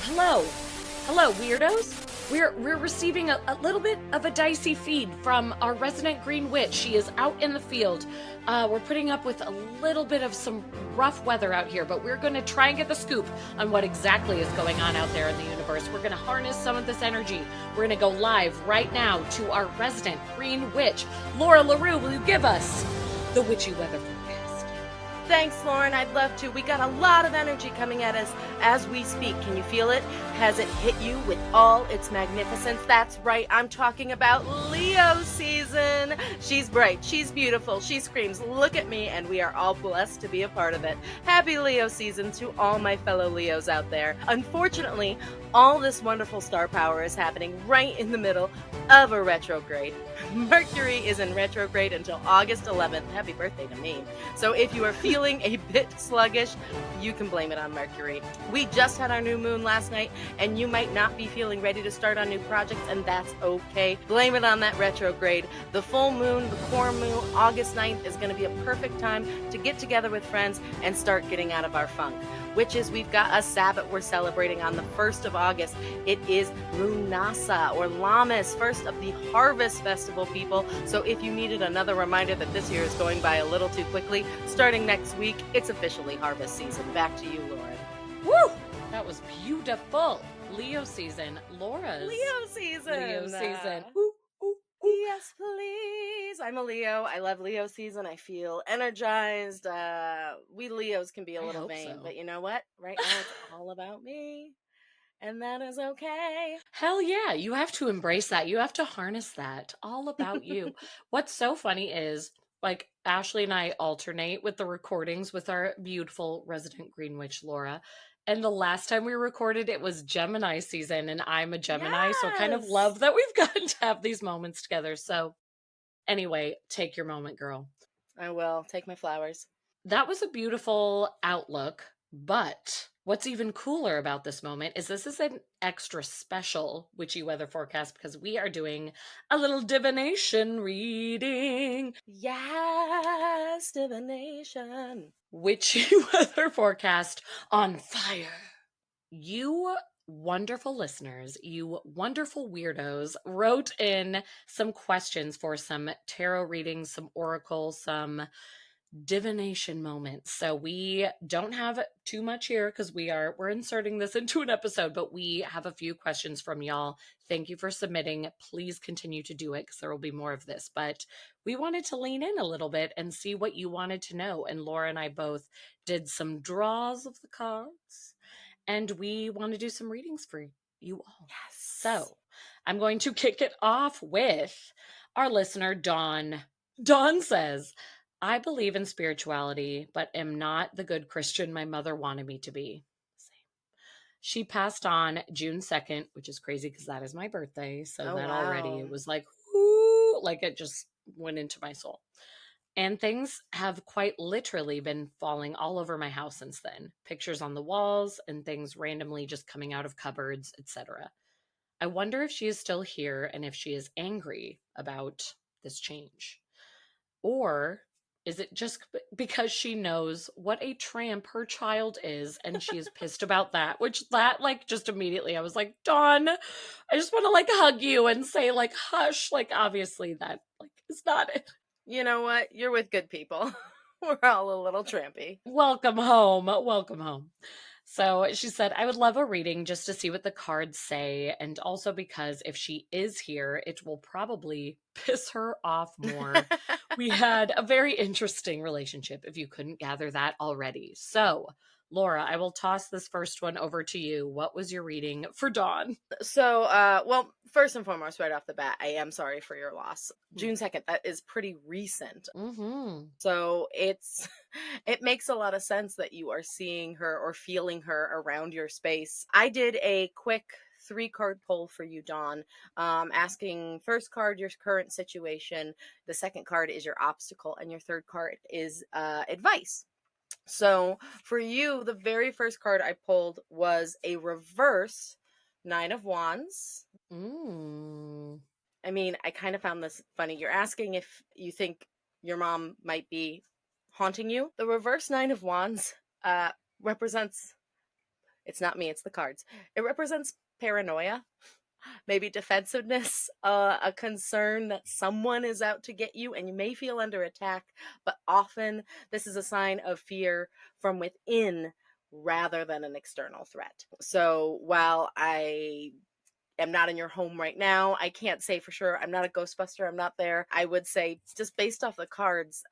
hello. Hello, weirdos. We're receiving a little bit of a dicey feed from our resident green witch. She is out in the field. We're putting up with a little bit of some rough weather out here, but we're going to try and get the scoop on what exactly is going on out there in the universe. We're going to harness some of this energy. We're going to go live right now to our resident green witch. Laura LaReau, will you give us the witchy weather forecast? Thanks, Lauren. I'd love to. We got a lot of energy coming at us as we speak. Can you feel it? Has it hit you with all its magnificence? That's right. I'm talking about Leo season. She's bright. She's beautiful. She screams, "Look at me," and we are all blessed to be a part of it. Happy Leo season to all my fellow Leos out there. Unfortunately, all this wonderful star power is happening right in the middle of a retrograde. Mercury is in retrograde until August 11th. Happy birthday to me. So if you are feeling a bit sluggish, you can blame it on Mercury. We just had our new moon last night, and you might not be feeling ready to start on new projects, and that's okay. Blame it on that retrograde. The full moon, the core moon, August 9th is going to be a perfect time to get together with friends and start getting out of our funk. Witches, we've got a Sabbath we're celebrating on the 1st of August. It is Lunasa, or Lammas, first of the Harvest Festival, people. So if you needed another reminder that this year is going by a little too quickly, starting next week, it's officially harvest season. Back to you, Lauren. Woo! That was beautiful. Leo season. Laura's Leo season. Leo season. Yes, please. I'm a Leo. I love Leo season. I feel energized. We Leos can be a little vain, so. But you know what? Right now it's all about me. And that is okay. Hell yeah. You have to embrace that. You have to harness that. All about you. What's so funny is, like, Ashley and I alternate with the recordings with our beautiful resident green witch, Laura. And the last time we recorded, it was Gemini season, and I'm a Gemini, so I kind of love that we've gotten to have these moments together. So anyway, take your moment, girl. I will. Take my flowers. That was a beautiful outlook, but what's even cooler about this moment is this is an extra special witchy weather forecast because we are doing a little divination reading. Yes, divination. Witchy weather forecast on fire. You wonderful listeners, you wonderful weirdos wrote in some questions for some tarot readings, some oracle, some divination moments. So we don't have too much here because we're inserting this into an episode, but we have a few questions from y'all. Thank you for submitting. Please continue to do it because there will be more of this. But we wanted to lean in a little bit and see what you wanted to know. And Laura and I both did some draws of the cards, and we want to do some readings for you all. Yes. So I'm going to kick it off with our listener, Dawn. Dawn says, "I believe in spirituality, but am not the good Christian my mother wanted me to be." Same. She passed on June 2nd, which is crazy because that is my birthday. So already, it was like, whoo, like it just went into my soul. And things have quite literally been falling all over my house since then. Pictures on the walls and things randomly just coming out of cupboards, etc. I wonder if she is still here and if she is angry about this change. Or is it just because she knows what a tramp her child is and she is pissed about that? Which like just immediately I was like, Dawn, I just want to like hug you and say like, hush. Like obviously that like is not it. You know what? You're with good people. We're all a little trampy. Welcome home. Welcome home. So she said, I would love a reading just to see what the cards say. And also because if she is here, it will probably piss her off more. We had a very interesting relationship, if you couldn't gather that already. So, Laura, I will toss this first one over to you. What was your reading for Dawn? So, well, first and foremost, right off the bat, I am sorry for your loss. June 2nd, that is pretty recent. Mm-hmm. So it makes a lot of sense that you are seeing her or feeling her around your space. I did a quick 3-card poll for you, Dawn, asking first card, your current situation, the second card is your obstacle, and your third card is advice. So for you, the very first card I pulled was a reverse 9 of Wands. I mean, I kind of found this funny. You're asking if you think your mom might be haunting you. The reverse 9 of Wands represents It's not me, it's the cards. It represents paranoia, maybe defensiveness, a concern that someone is out to get you and you may feel under attack, but often this is a sign of fear from within rather than an external threat. So while I am not in your home right now, I can't say for sure. I'm not a Ghostbuster. I'm not there. I would say, just based off the cards,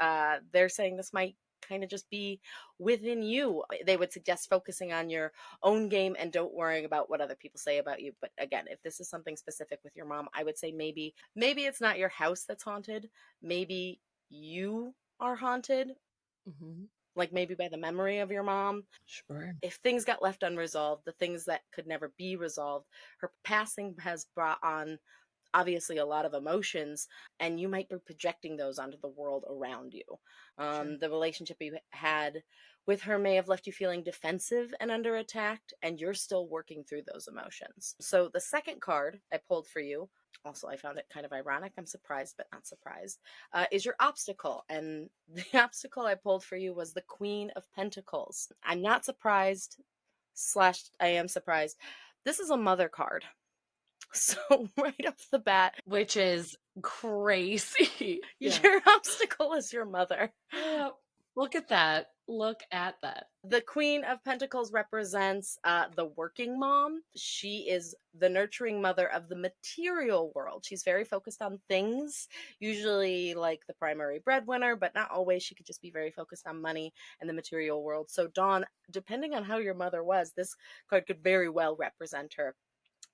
they're saying this might kind of just be within you. They would suggest focusing on your own game and don't worry about what other people say about you. But again, if this is something specific with your mom, I would say maybe it's not your house that's haunted. Maybe you are haunted, Mm-hmm. like maybe by the memory of your mom. Sure. If things got left unresolved, the things that could never be resolved, her passing has brought on obviously a lot of emotions, and you might be projecting those onto the world around you. Sure. The relationship you had with her may have left you feeling defensive and under attack, and you're still working through those emotions. So the second card I pulled for you, also I found it kind of ironic, I'm surprised but not surprised, is your obstacle. And the obstacle I pulled for you was the Queen of Pentacles. I'm not surprised, slash I am surprised. This is a mother card. So right off the bat, Which is crazy. Yeah. your obstacle is your mother. Look at that. Look at that. The Queen of Pentacles represents the working mom. She is the nurturing mother of the material world. She's very focused on things, usually like the primary breadwinner, but not always. She could just be very focused on money and the material world. So Dawn, depending on how your mother was, this card could very well represent her.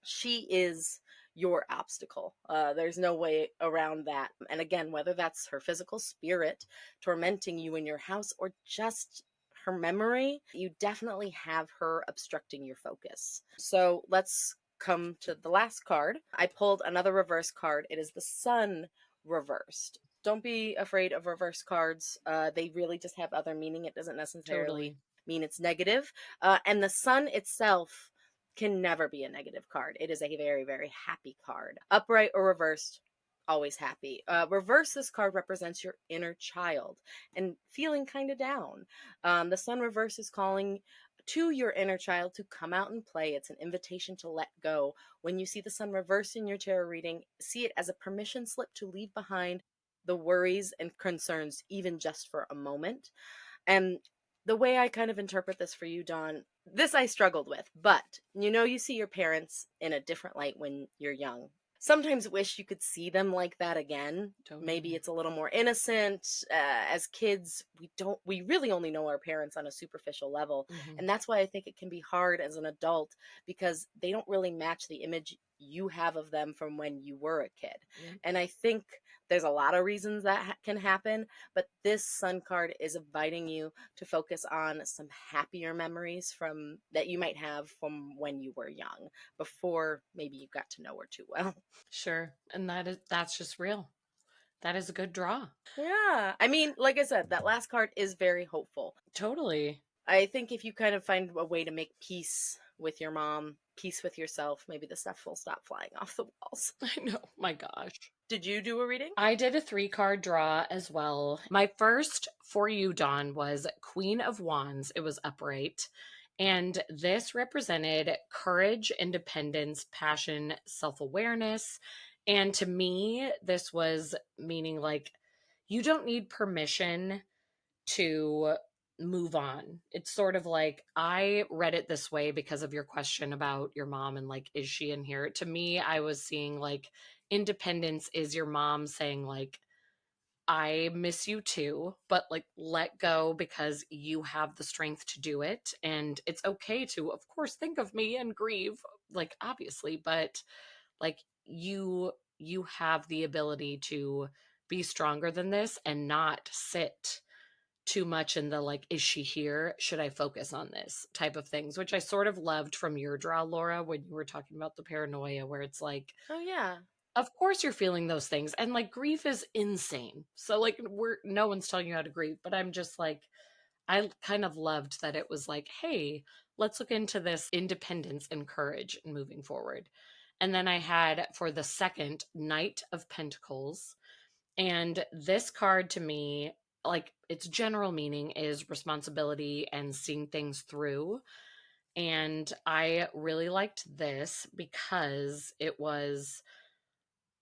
She is your obstacle. There's no way around that. And again, whether that's her physical spirit tormenting you in your house or just her memory, you definitely have her obstructing your focus. So let's come to the last card. I pulled another reverse card. It is the Sun reversed. Don't be afraid of reverse cards. They really just have other meaning. It doesn't necessarily mean it's negative. And the Sun itself can never be a negative card. It is a very, very happy card. Upright or reversed, always happy. Reverse, this card represents your inner child and feeling kind of down. The Sun reverse is calling to your inner child to come out and play. It's an invitation to let go. When you see the Sun reverse in your tarot reading, see it as a permission slip to leave behind the worries and concerns, even just for a moment. And the way I kind of interpret this for you, Dawn, this I struggled with, but you see your parents in a different light when you're young. Sometimes wish you could see them like that again. Totally. Maybe it's a little more innocent. As kids, we really only know our parents on a superficial level. Mm-hmm. And that's why I think it can be hard as an adult, because they don't really match the image you have of them from when you were a kid. Mm-hmm. And I think there's a lot of reasons that can happen, but this Sun card is inviting you to focus on some happier memories from that you might have from when you were young, before maybe you got to know her too well. Sure. And that's just real. That is a good draw. Yeah. I mean, like I said, that last card is very hopeful. Totally. I think if you kind of find a way to make peace with your mom, peace with yourself, maybe the stuff will stop flying off the walls. I know. My gosh. Did you do a reading? I did a 3-card draw as well. My first for you, Dawn, was Queen of Wands. It was upright. And this represented courage, independence, passion, self-awareness. And to me, this was meaning like you don't need permission to move on. It's sort of like, I read it this way because of your question about your mom and like, is she in here? To me, I was seeing like independence is your mom saying like, I miss you too, but like let go because you have the strength to do it. And it's okay to, of course, think of me and grieve, like obviously, but like you have the ability to be stronger than this and not sit too much in the like, is she here? Should I focus on this type of things, which I sort of loved from your draw, Laura, when you were talking about the paranoia, where it's like, oh yeah, of course you're feeling those things. And like grief is insane. So like no one's telling you how to grieve, but I'm just like, I kind of loved that it was like, hey, let's look into this independence and courage and moving forward. And then I had for the second Knight of Pentacles. And this card to me, like its general meaning is responsibility and seeing things through. And I really liked this because it was,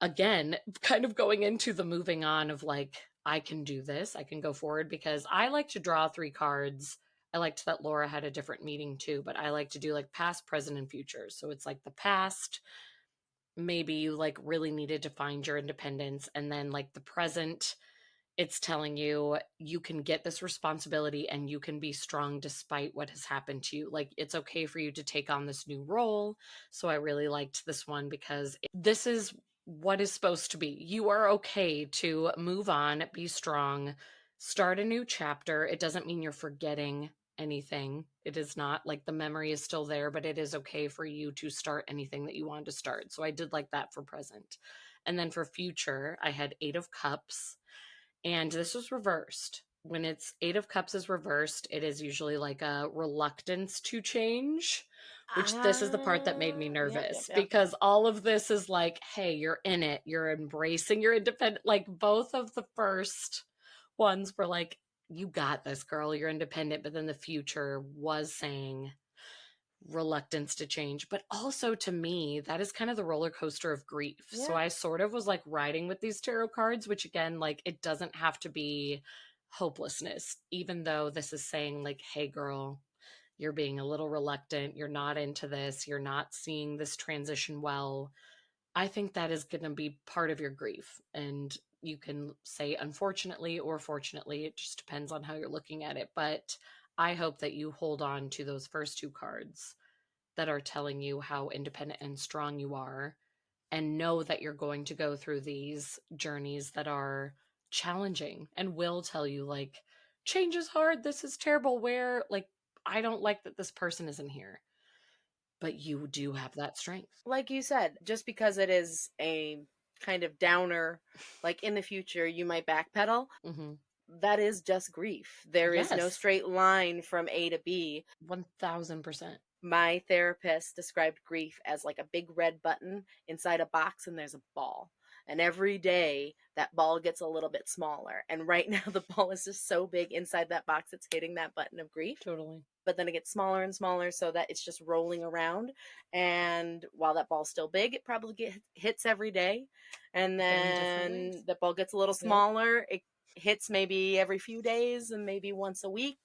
again, kind of going into the moving on of like, I can do this, I can go forward, because I like to draw 3 cards. I liked that Laura had a different meaning too, but I like to do like past, present, and future. So it's like the past, maybe you like really needed to find your independence, and then like the present, it's telling you you can get this responsibility and you can be strong despite what has happened to you. Like, it's okay for you to take on this new role. So I really liked this one because this is what is supposed to be. You are okay to move on, be strong, start a new chapter. It doesn't mean you're forgetting anything. It is not, like, the memory is still there, but it is okay for you to start anything that you wanted to start. So I did like that for present. And then for future, I had 8 of Cups, and this was reversed. When it's 8 of Cups is reversed, it is usually like a reluctance to change, which this is the part that made me Yep, yep, nervous, yep. because all of this is like, hey, you're in it, you're embracing your independent. Like, both of the first ones were like, you got this, girl, you're independent. But then the future was saying reluctance to change. But also, to me, that is kind of the roller coaster of grief. So Yeah. I sort of was like riding with these tarot cards, which, again, like, it doesn't have to be hopelessness, even though this is saying like, hey girl, you're being a little reluctant, you're not into this, you're not seeing this transition well. I think that is going to be part of your grief. And you can say unfortunately or fortunately, it just depends on how you're looking at it. But I hope that you hold on to those first 2 cards that are telling you how independent and strong you are, and know that you're going to go through these journeys that are challenging and will tell you, like, change is hard, this is terrible, where, like, I don't like that this person isn't here, but you do have that strength. Like you said, just because it is a kind of downer, like in the future you might backpedal, Hmm. that is just grief. There is no Yes, straight line from A to B. 1000%. My therapist described grief as like a big red button inside a box, and there's a ball. And every day that ball gets a little bit smaller. And right now the ball is just so big inside that box, it's hitting that button of grief. Totally. But then it gets smaller and smaller so that it's just rolling around. And while that ball's still big, it probably hits every day. And But in different ways. then the ball gets a little Yep. smaller. It hits maybe every few days and maybe once a week.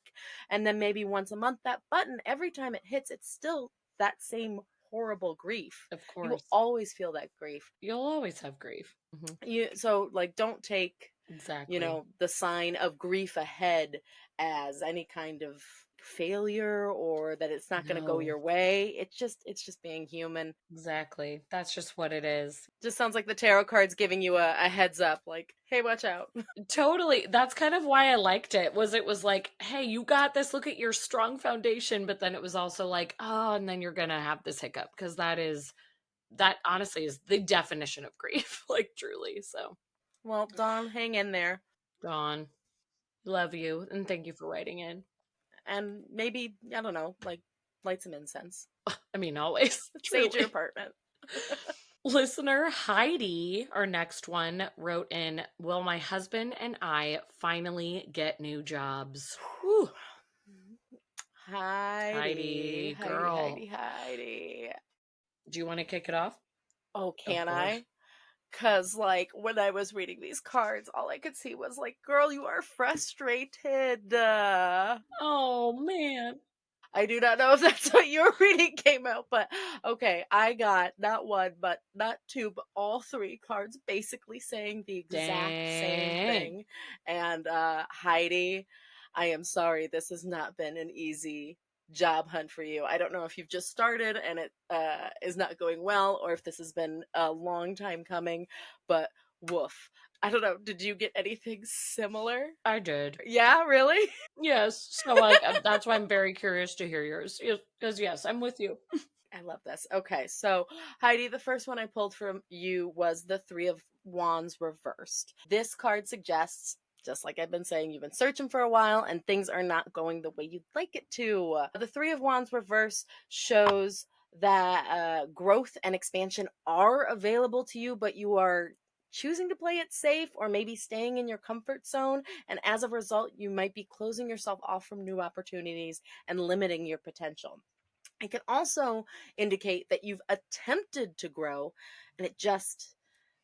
And then maybe once a month. That button, every time it hits, it's still that same horrible grief. Of You will course. always feel that grief. You'll always have grief. Hmm. So like, don't take Exactly. the sign of grief ahead as any kind of failure or that it's not going to go No. your way. It's just being human. Exactly. That's just what it is. Just sounds like the tarot cards giving you a heads up, like, hey, watch out. Totally. That's kind of why I liked it. It was like, hey, you got this. Look at your strong foundation. But then it was also like, oh, and then you're going to have this hiccup, because that honestly is the definition of grief, like, truly. So, Well, Dawn, hang in there. Dawn, love you. And thank you for writing in. And maybe, I don't know, like, light some incense. I mean, always, Sage your truly. apartment. Listener Heidi, our next one, wrote in, will my husband and I finally get new jobs? Whew. Heidi, Heidi, Heidi, girl. Heidi, Heidi. Do you want to kick it off? Oh, Of can course. I? Because, like, when I was reading these cards, all I could see was, like, girl, you are frustrated. Oh, man. I do not know if that's what your reading came out, but okay, I got not one, but not two, but all 3 cards basically saying the exact same Dang. thing. And Heidi, I am sorry, this has not been an easy job hunt for you. I don't know if you've just started and it is not going well, or if this has been a long time coming, but woof. I don't know. Did you get anything similar? I did. Yeah, really? Yes. So, like, that's why I'm very curious to hear yours. Because, yes, I'm with you. I love this. Okay, so Heidi, the first one I pulled from you was the Three of Wands reversed. This card suggests, just like I've been saying, you've been searching for a while and things are not going the way you'd like it to. The Three of Wands reversed shows that growth and expansion are available to you, but you are choosing to play it safe or maybe staying in your comfort zone. And as a result, you might be closing yourself off from new opportunities and limiting your potential. It can also indicate that you've attempted to grow and just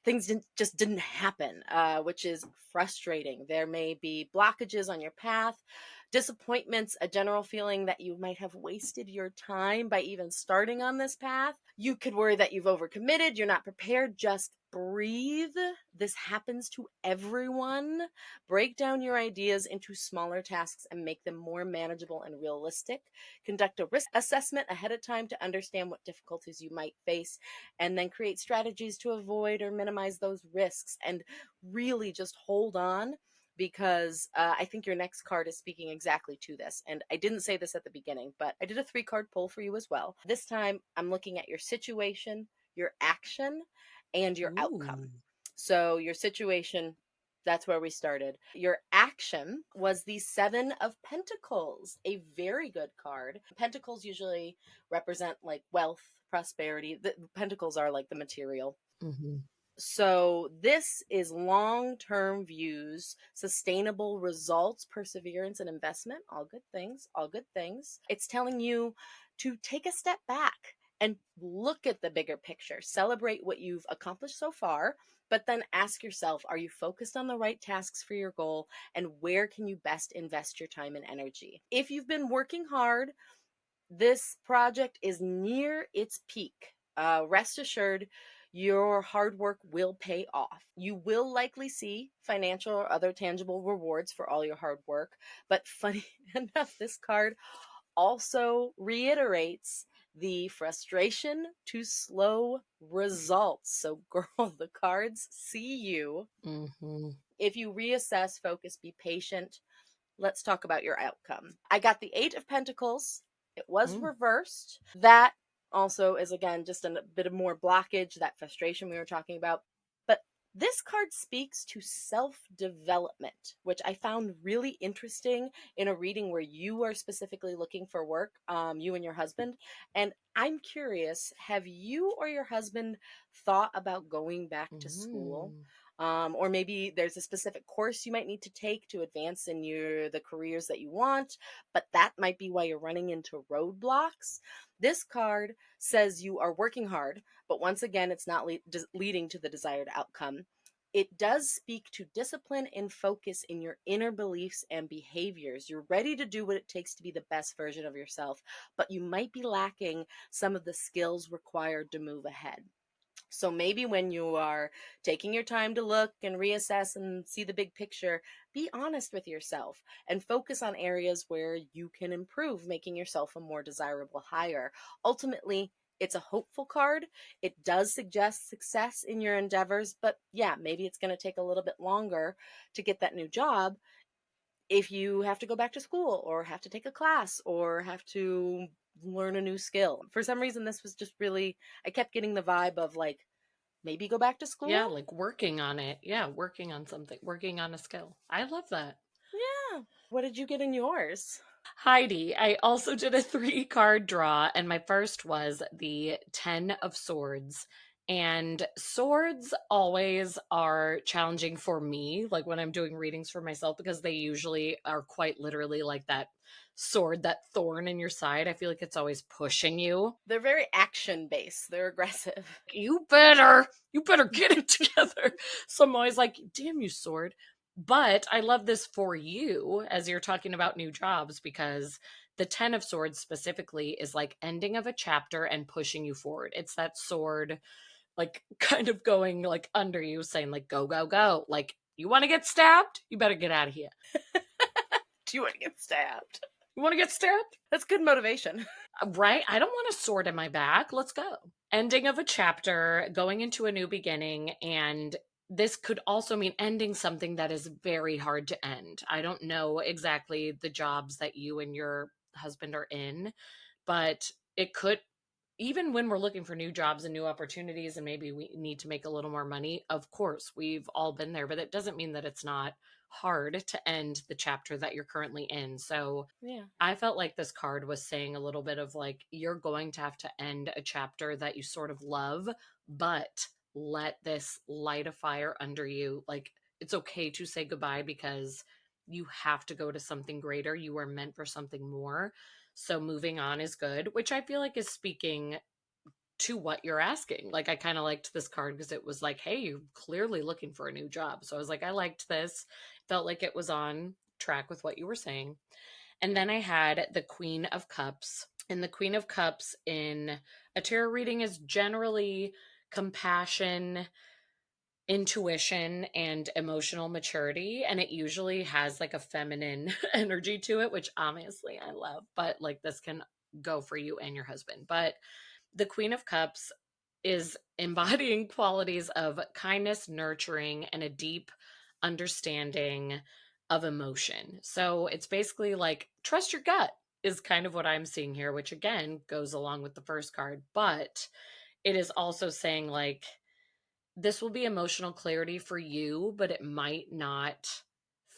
didn't happen, which is frustrating. There may be blockages on your path, disappointments, a general feeling that you might have wasted your time by even starting on this path. You could worry that you've overcommitted, you're not prepared. Just breathe. This happens to everyone. Break down your ideas into smaller tasks and make them more manageable and realistic. Conduct a risk assessment ahead of time to understand what difficulties you might face, and then create strategies to avoid or minimize those risks. And really just hold on, because I think your next card is speaking exactly to this. And I didn't say this at the beginning, but I did a 3-card pull for you as well. This time I'm looking at your situation, your action, and your Ooh. outcome. So your situation, that's where we started. Your action was the 7 of Pentacles, a very good card. Pentacles usually represent like wealth, prosperity. The pentacles are like the material. Mm-hmm. So this is long-term views, sustainable results, perseverance, and investment. All good things, all good things. It's telling you to take a step back and look at the bigger picture. Celebrate what you've accomplished so far, but then ask yourself, are you focused on the right tasks for your goal, and where can you best invest your time and energy? If you've been working hard, this project is near its peak. Rest assured, your hard work will pay off. You will likely see financial or other tangible rewards for all your hard work. But funny enough, this card also reiterates the frustration to slow results. So, girl, the cards see you. Mm-hmm. If you reassess, focus, be patient, let's talk about your outcome. I got the 8 of Pentacles. It was Mm. reversed. That also is, again, just a bit of more blockage, that frustration we were talking about. But this card speaks to self-development, which I found really interesting in a reading where you are specifically looking for work, you and your husband. And I'm curious, have you or your husband thought about going back to school? Mm. Or maybe there's a specific course you might need to take to advance in the careers that you want, but that might be why you're running into roadblocks. This card says you are working hard, but once again, it's not leading to the desired outcome. It does speak to discipline and focus in your inner beliefs and behaviors. You're ready to do what it takes to be the best version of yourself, but you might be lacking some of the skills required to move ahead. So maybe when you are taking your time to look and reassess and see the big picture, be honest with yourself and focus on areas where you can improve, making yourself a more desirable hire. Ultimately, it's a hopeful card. It does suggest success in your endeavors, but yeah, maybe it's going to take a little bit longer to get that new job if you have to go back to school or have to take a class or have to learn a new skill. For some reason, this was just really, I kept getting the vibe of like, maybe go back to school. Yeah, like working on it. Yeah, working on something, working on a skill. I love that. Yeah. What did you get in yours? Heidi, I also did a 3 card draw, and my first was the 10 of Swords. And swords always are challenging for me, like when I'm doing readings for myself, because they usually are quite literally like that sword, that thorn in your side. I feel like it's always pushing you. They're very action based. They're aggressive. You better get it together. So I'm always like, damn you, sword. But I love this for you as you're talking about new jobs, because the 10 of Swords specifically is like ending of a chapter and pushing you forward. It's that sword, like kind of going like under you, saying, like, go, go, go. Like, you want to get stabbed? You better get out of here. Do you want to get stabbed? You want to get stabbed? That's good motivation. Right? I don't want a sword in my back. Let's go. Ending of a chapter, going into a new beginning, and this could also mean ending something that is very hard to end. I don't know exactly the jobs that you and your husband are in, but it could, even when we're looking for new jobs and new opportunities and maybe we need to make a little more money, of course, we've all been there, but it doesn't mean that it's not hard to end the chapter that you're currently in. So Yeah. I felt like this card was saying a little bit of like, you're going to have to end a chapter that you sort of love, but let this light a fire under you. Like, it's okay to say goodbye because you have to go to something greater. You are meant for something more. So moving on is good, which I feel like is speaking to what you're asking. Like, I kind of liked this card because it was like, hey, you're clearly looking for a new job. So I was like, I liked this. Felt like it was on track with what you were saying. And then I had the Queen of Cups. And the Queen of Cups in a tarot reading is generally compassion, intuition, and emotional maturity. And it usually has like a feminine energy to it, which obviously I love. But like, this can go for you and your husband. But the Queen of Cups is embodying qualities of kindness, nurturing, and a deep understanding of emotion. So it's basically like trust your gut is kind of what I'm seeing here, which again goes along with the first card. But it is also saying like this will be emotional clarity for you, but it might not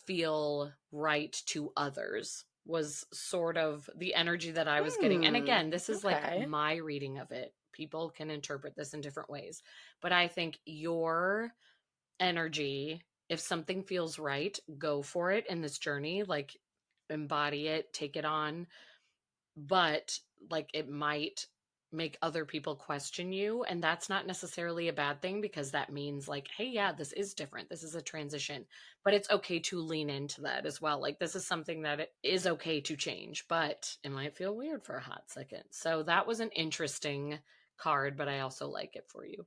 feel right to others, was sort of the energy that I was getting. And again, this is like Okay. my reading of it. People can interpret this in different ways. But I think your energy, if something feels right, go for it in this journey. Like, embody it, take it on. But like, it might make other people question you, and that's not necessarily a bad thing, because that means like, hey, yeah, this is different, this is a transition. But it's okay to lean into that as well. Like, this is something that it is okay to change, but it might feel weird for a hot second. So that was an interesting card, but I also like it for you.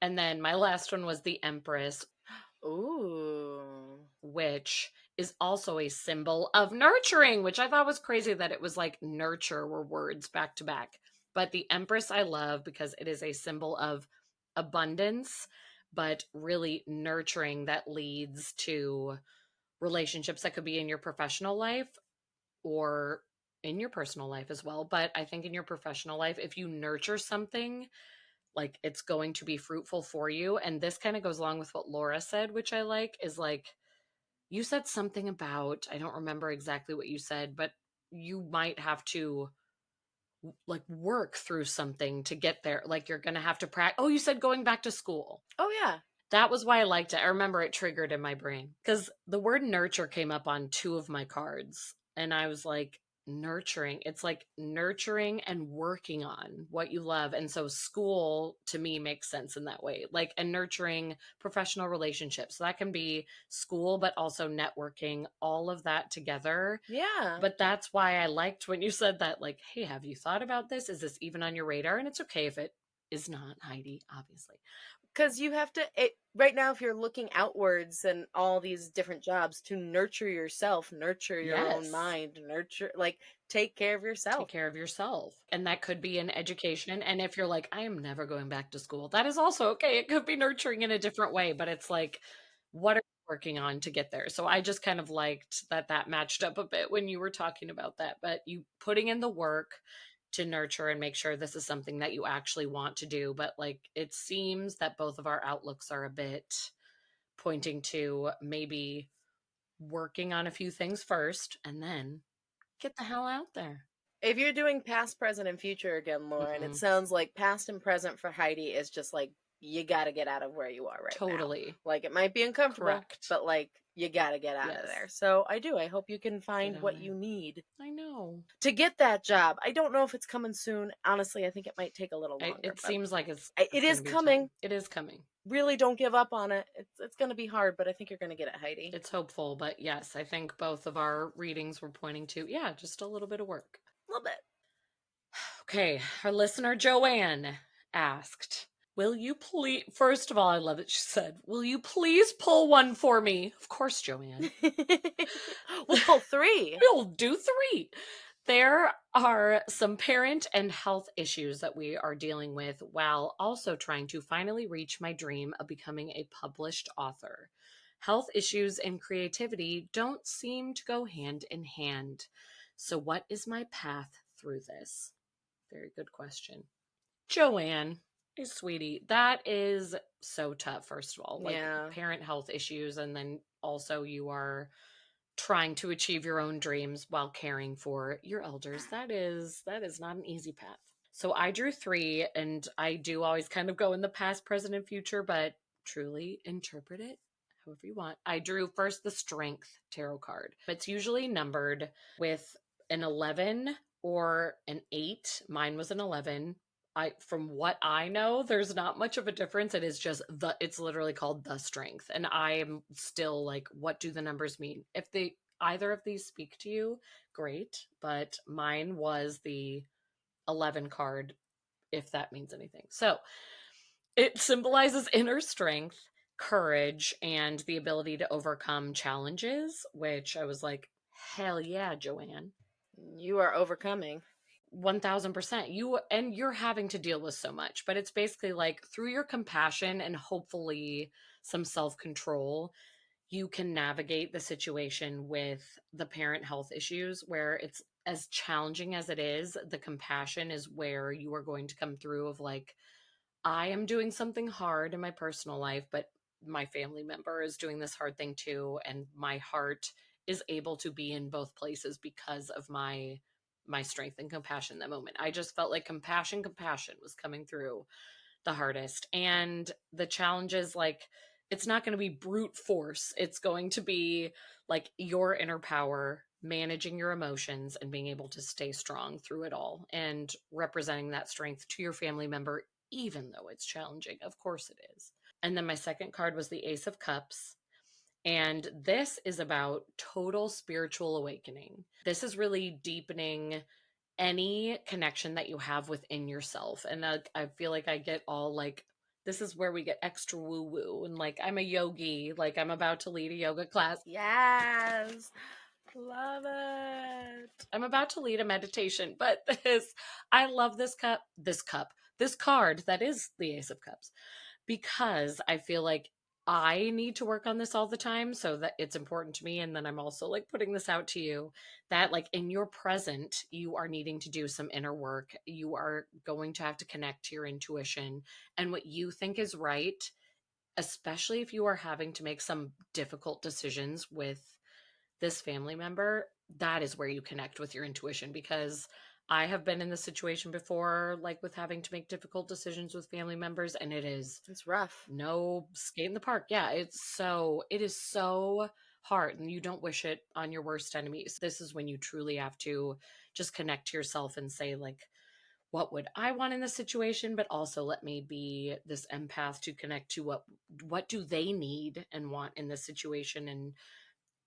And then my last one was the Empress, Ooh. which is also a symbol of nurturing, which I thought was crazy that it was like nurture were words back to back. But the Empress I love because it is a symbol of abundance, but really nurturing that leads to relationships that could be in your professional life or in your personal life as well. But I think in your professional life, if you nurture something, like, it's going to be fruitful for you. And this kind of goes along with what Laura said, which I like, is like, you said something about, I don't remember exactly what you said, but you might have to like work through something to get there. Like, you're going to have to practice. Oh, you said going back to school. Oh, yeah. That was why I liked it. I remember it triggered in my brain because the word nurture came up on two of my cards. And I was like, nurturing. It's like nurturing and working on what you love. And so school to me makes sense in that way. Like, and nurturing professional relationships. So that can be school, but also networking, all of that together. Yeah. But that's why I liked when you said that, like, hey, have you thought about this? Is this even on your radar? And it's okay if it is not, Heidi, obviously. Because you have to, right now, if you're looking outwards and all these different jobs, to nurture yourself, nurture your own Yes. mind, nurture, like, take care of yourself. Take care of yourself. And that could be in education. And if you're like, I am never going back to school, that is also okay. It could be nurturing in a different way, but it's like, what are you working on to get there? So I just kind of liked that that matched up a bit when you were talking about that. But you putting in the work to nurture and make sure this is something that you actually want to do. But like, it seems that both of our outlooks are a bit pointing to maybe working on a few things first and then get the hell out there. If you're doing past, present, and future again, Lauren, it sounds like past and present for Heidi is just like, you got to get out of where you are right now. Totally. Like, it might be uncomfortable, Correct. but like, you got to get out of there. So I hope you can find what you need. I know. To get that job. I don't know if it's coming soon. Honestly, I think it might take a little longer. It seems like it is coming. It is coming. Really don't give up on it. It's going to be hard, but I think you're going to get it, Heidi. It's hopeful, but yes, I think both of our readings were pointing to, yeah, just a little bit of work. A little bit. Okay, our listener Joanne asked, will you please, first of all, I love it, she said, will you please pull one for me? Of course, Joanne. We'll pull 3. We'll do 3. There are some parent and health issues that we are dealing with while also trying to finally reach my dream of becoming a published author. Health issues and creativity don't seem to go hand in hand. So what is my path through this? Very good question. Joanne, sweetie, that is so tough, first of all. Like, parent health issues, and then also you are trying to achieve your own dreams while caring for your elders. That is not an easy path. So I drew 3, and I do always kind of go in the past, present, and future, but truly interpret it however you want. I drew first the Strength tarot card. It's usually numbered with an 11 or an 8. Mine was an 11. From what I know, there's not much of a difference. It is just it's literally called the strength. And I am still like, what do the numbers mean? If they either of these speak to you, great. But mine was the 11 card, if that means anything. So it symbolizes inner strength, courage, and the ability to overcome challenges, which I was like, hell yeah, Joanne. You are overcoming. 1000%. You're having to deal with so much, but it's basically like through your compassion and hopefully some self-control, you can navigate the situation with the parent health issues where it's as challenging as it is, the compassion is where you are going to come through of like, I am doing something hard in my personal life, but my family member is doing this hard thing too, and my heart is able to be in both places because of my strength and compassion in that moment. I just felt like compassion was coming through the hardest. And the challenge is like, it's not going to be brute force. It's going to be like your inner power, managing your emotions and being able to stay strong through it all and representing that strength to your family member, even though it's challenging. Of course it is. And then my second card was the Ace of Cups. And this is about total spiritual awakening. This is really deepening any connection that you have within yourself. And I feel like I get all like, this is where we get extra woo woo. And like, I'm a yogi, like, I'm about to lead a yoga class. Yes. Love it. I'm about to lead a meditation, but I love this card that is the Ace of Cups because I feel like I need to work on this all the time so that it's important to me. And then I'm also like putting this out to you that like in your present, you are needing to do some inner work. You are going to have to connect to your intuition and what you think is right, especially if you are having to make some difficult decisions with this family member. That is where you connect with your intuition because I have been in this situation before, like with having to make difficult decisions with family members, and It's rough. no skate in the park. Yeah, it is so hard, and you don't wish it on your worst enemies. This is when you truly have to just connect to yourself and say, like, what would I want in this situation? But also let me be this empath to connect to what do they need and want in this situation. And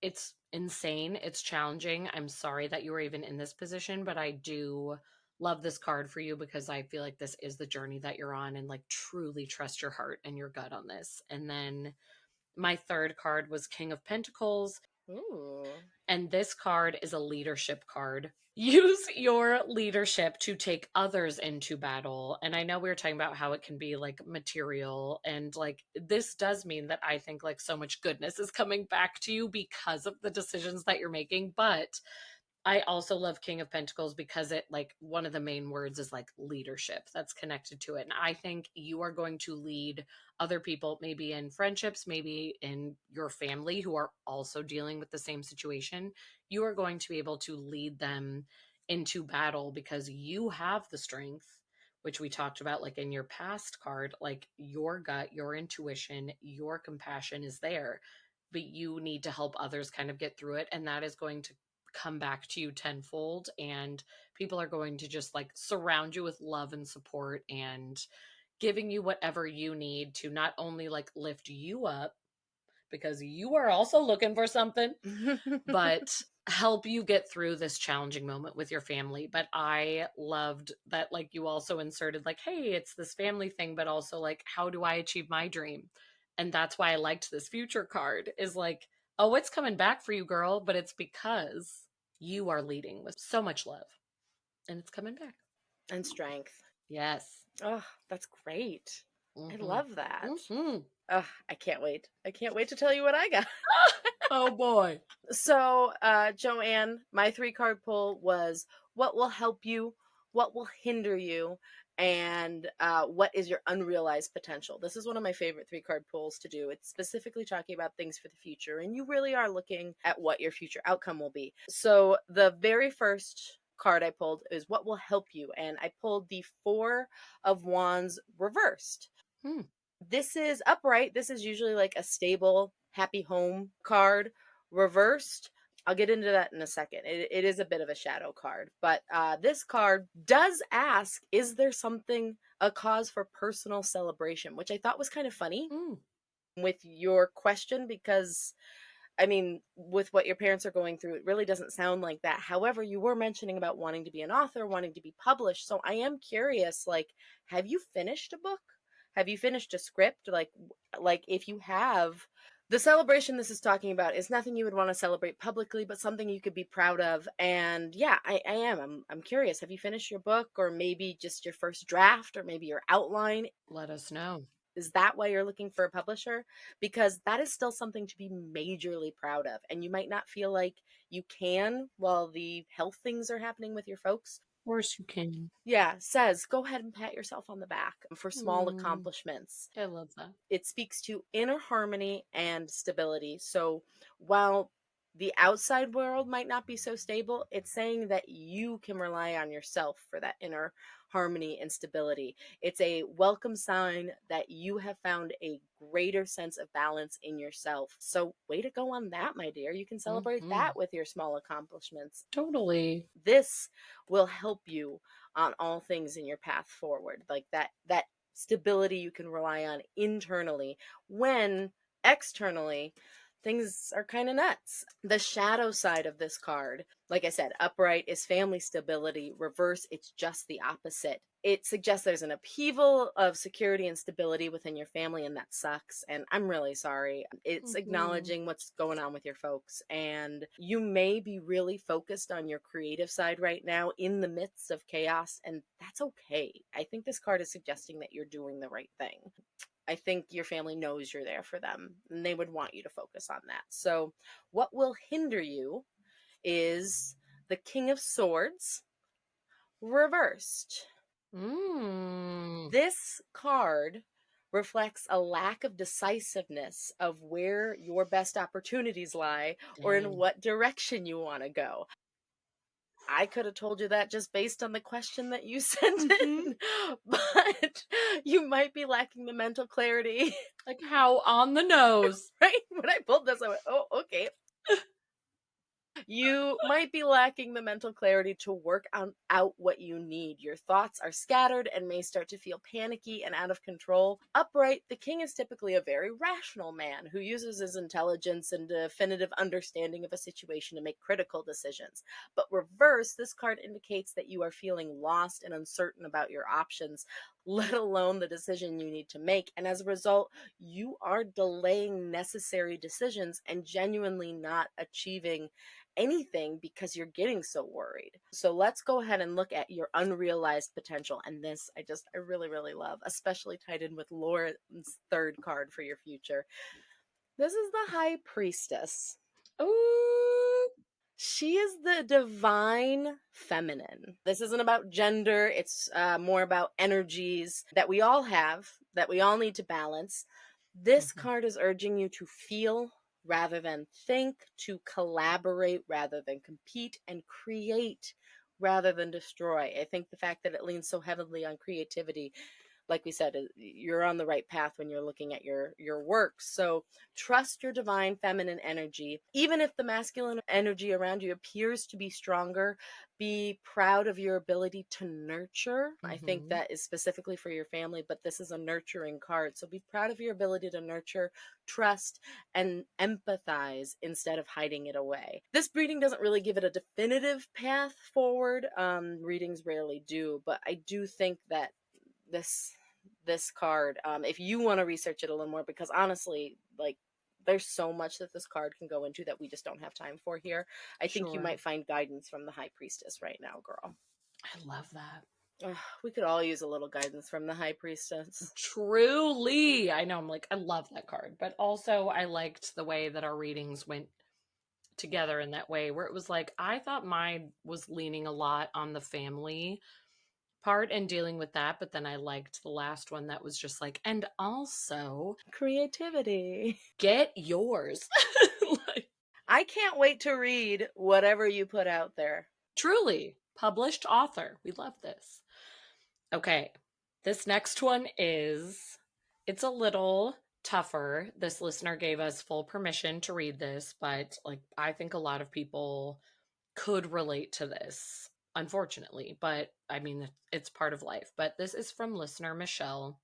it's insane. It's challenging. I'm sorry that you were even in this position, but I do love this card for you because I feel like this is the journey that you're on and like truly trust your heart and your gut on this. And then my third card was King of Pentacles. Ooh. And this card is a leadership card. Use your leadership to take others into battle. And I know we were talking about how it can be like material. And like this does mean that I think like so much goodness is coming back to you because of the decisions that you're making. But I also love King of Pentacles because it like one of the main words is like leadership that's connected to it. And I think you are going to lead other people, maybe in friendships, maybe in your family who are also dealing with the same situation. You are going to be able to lead them into battle because you have the strength, which we talked about like in your past card, like your gut, your intuition, your compassion is there, but you need to help others kind of get through it. And that is going to come back to you tenfold, and people are going to just like surround you with love and support and giving you whatever you need to not only like lift you up because you are also looking for something, but help you get through this challenging moment with your family. But I loved that like you also inserted like, hey, it's this family thing, but also like, how do I achieve my dream? And that's why I liked this future card is like, oh, it's coming back for you, girl, but it's because you are leading with so much love and it's coming back. And strength. Yes. Oh, that's great. I Mm-hmm. love that. Mm-hmm. Oh, I can't wait. I can't wait to tell you what I got. Oh boy. So, Joanne, my 3 card pull was what will help you, what will hinder you, and what is your unrealized potential. This is one of my favorite 3 card pulls to do. It's specifically talking about things for the future, and you really are looking at what your future outcome will be. So, the very first card I pulled is what will help you, and I pulled the 4 of Wands reversed. Hmm. This is upright. This is usually like a stable, happy home card. Reversed I'll get into that in a second. It is a bit of a shadow card, but this card does ask, is there something, a cause for personal celebration, which I thought was kind of funny Mm, with your question, because I mean, with what your parents are going through, it really doesn't sound like that. However, you were mentioning about wanting to be an author, wanting to be published. So I am curious, like, have you finished a book? Have you finished a script? Like if you have, the celebration this is talking about is nothing you would want to celebrate publicly, but something you could be proud of. And yeah, I am. I'm curious. Have you finished your book, or maybe just your first draft, or maybe your outline? let us know. Is that why you're looking for a publisher? Because that is still something to be majorly proud of. And you might not feel like you can while the health things are happening with your folks. Of course you can. Yeah, says go ahead and pat yourself on the back for small Mm, accomplishments. I love that. It speaks to inner harmony and stability. So while the outside world might not be so stable, it's saying that you can rely on yourself for that inner harmony and stability. It's a welcome sign that you have found a greater sense of balance in yourself. So, way to go on that, my dear. You can celebrate Hmm. that with your small accomplishments. Totally. This will help you on all things in your path forward, like that stability you can rely on internally when externally things are kind of nuts. The shadow side of this card, like I said, upright is family stability, reverse it's just the opposite. It suggests there's an upheaval of security and stability within your family, and that sucks. And I'm really sorry. It's Hmm. acknowledging what's going on with your folks. And you may be really focused on your creative side right now in the midst of chaos, and that's okay. I think this card is suggesting that you're doing the right thing. I think your family knows you're there for them, and they would want you to focus on that. So, what will hinder you is the King of Swords reversed. Mm. This card reflects a lack of decisiveness of where your best opportunities lie or in Dang. what direction you want to go. I could have told you that just based on the question that you sent Hmm. in, but you might be lacking the mental clarity. Like how on the nose. Right? When I pulled this, I went, oh, okay. You might be lacking the mental clarity to work out what you need. Your thoughts are scattered and may start to feel panicky and out of control. Upright, the king is typically a very rational man who uses his intelligence and definitive understanding of a situation to make critical decisions. But reverse, this card indicates that you are feeling lost and uncertain about your options, let alone the decision you need to make. And as a result, you are delaying necessary decisions and genuinely not achieving anything because you're getting so worried. So let's go ahead and look at your unrealized potential. And this I really, really love, especially tied in with Laura's third card for your future. This is the High Priestess. Ooh. She is the divine feminine. This isn't about gender, it's more about energies that we all have, that we all need to balance. This Mhm. card is urging you to feel rather than think, to collaborate rather than compete, and create rather than destroy. I think the fact that it leans so heavily on creativity, like we said, you're on the right path when you're looking at your work. So trust your divine feminine energy, even if the masculine energy around you appears to be stronger. Be proud of your ability to nurture. I think Mhm. that is specifically for your family, but this is a nurturing card, so be proud of your ability to nurture, trust, and empathize instead of hiding it away. This reading doesn't really give it a definitive path forward. Readings rarely do, but I do think that this card, if you want to research it a little more, because honestly, like, there's so much that this card can go into that we just don't have time for here. I think you Sure. might find guidance from the High Priestess right now, girl. I love that. Ugh, we could all use a little guidance from the High Priestess. Truly. I know. I'm like, I love that card. But also, I liked the way that our readings went together in that way, where it was like, I thought mine was leaning a lot on the family part and dealing with that. But then I liked the last one that was just like, and also Creativity. get yours. Like, I can't wait to read whatever you put out there. truly published author. We love this. Okay. This next one is, it's a little tougher. This listener gave us full permission to read this, but like I think a lot of people could relate to this, unfortunately. But I mean, it's part of life. But this is from listener Michelle,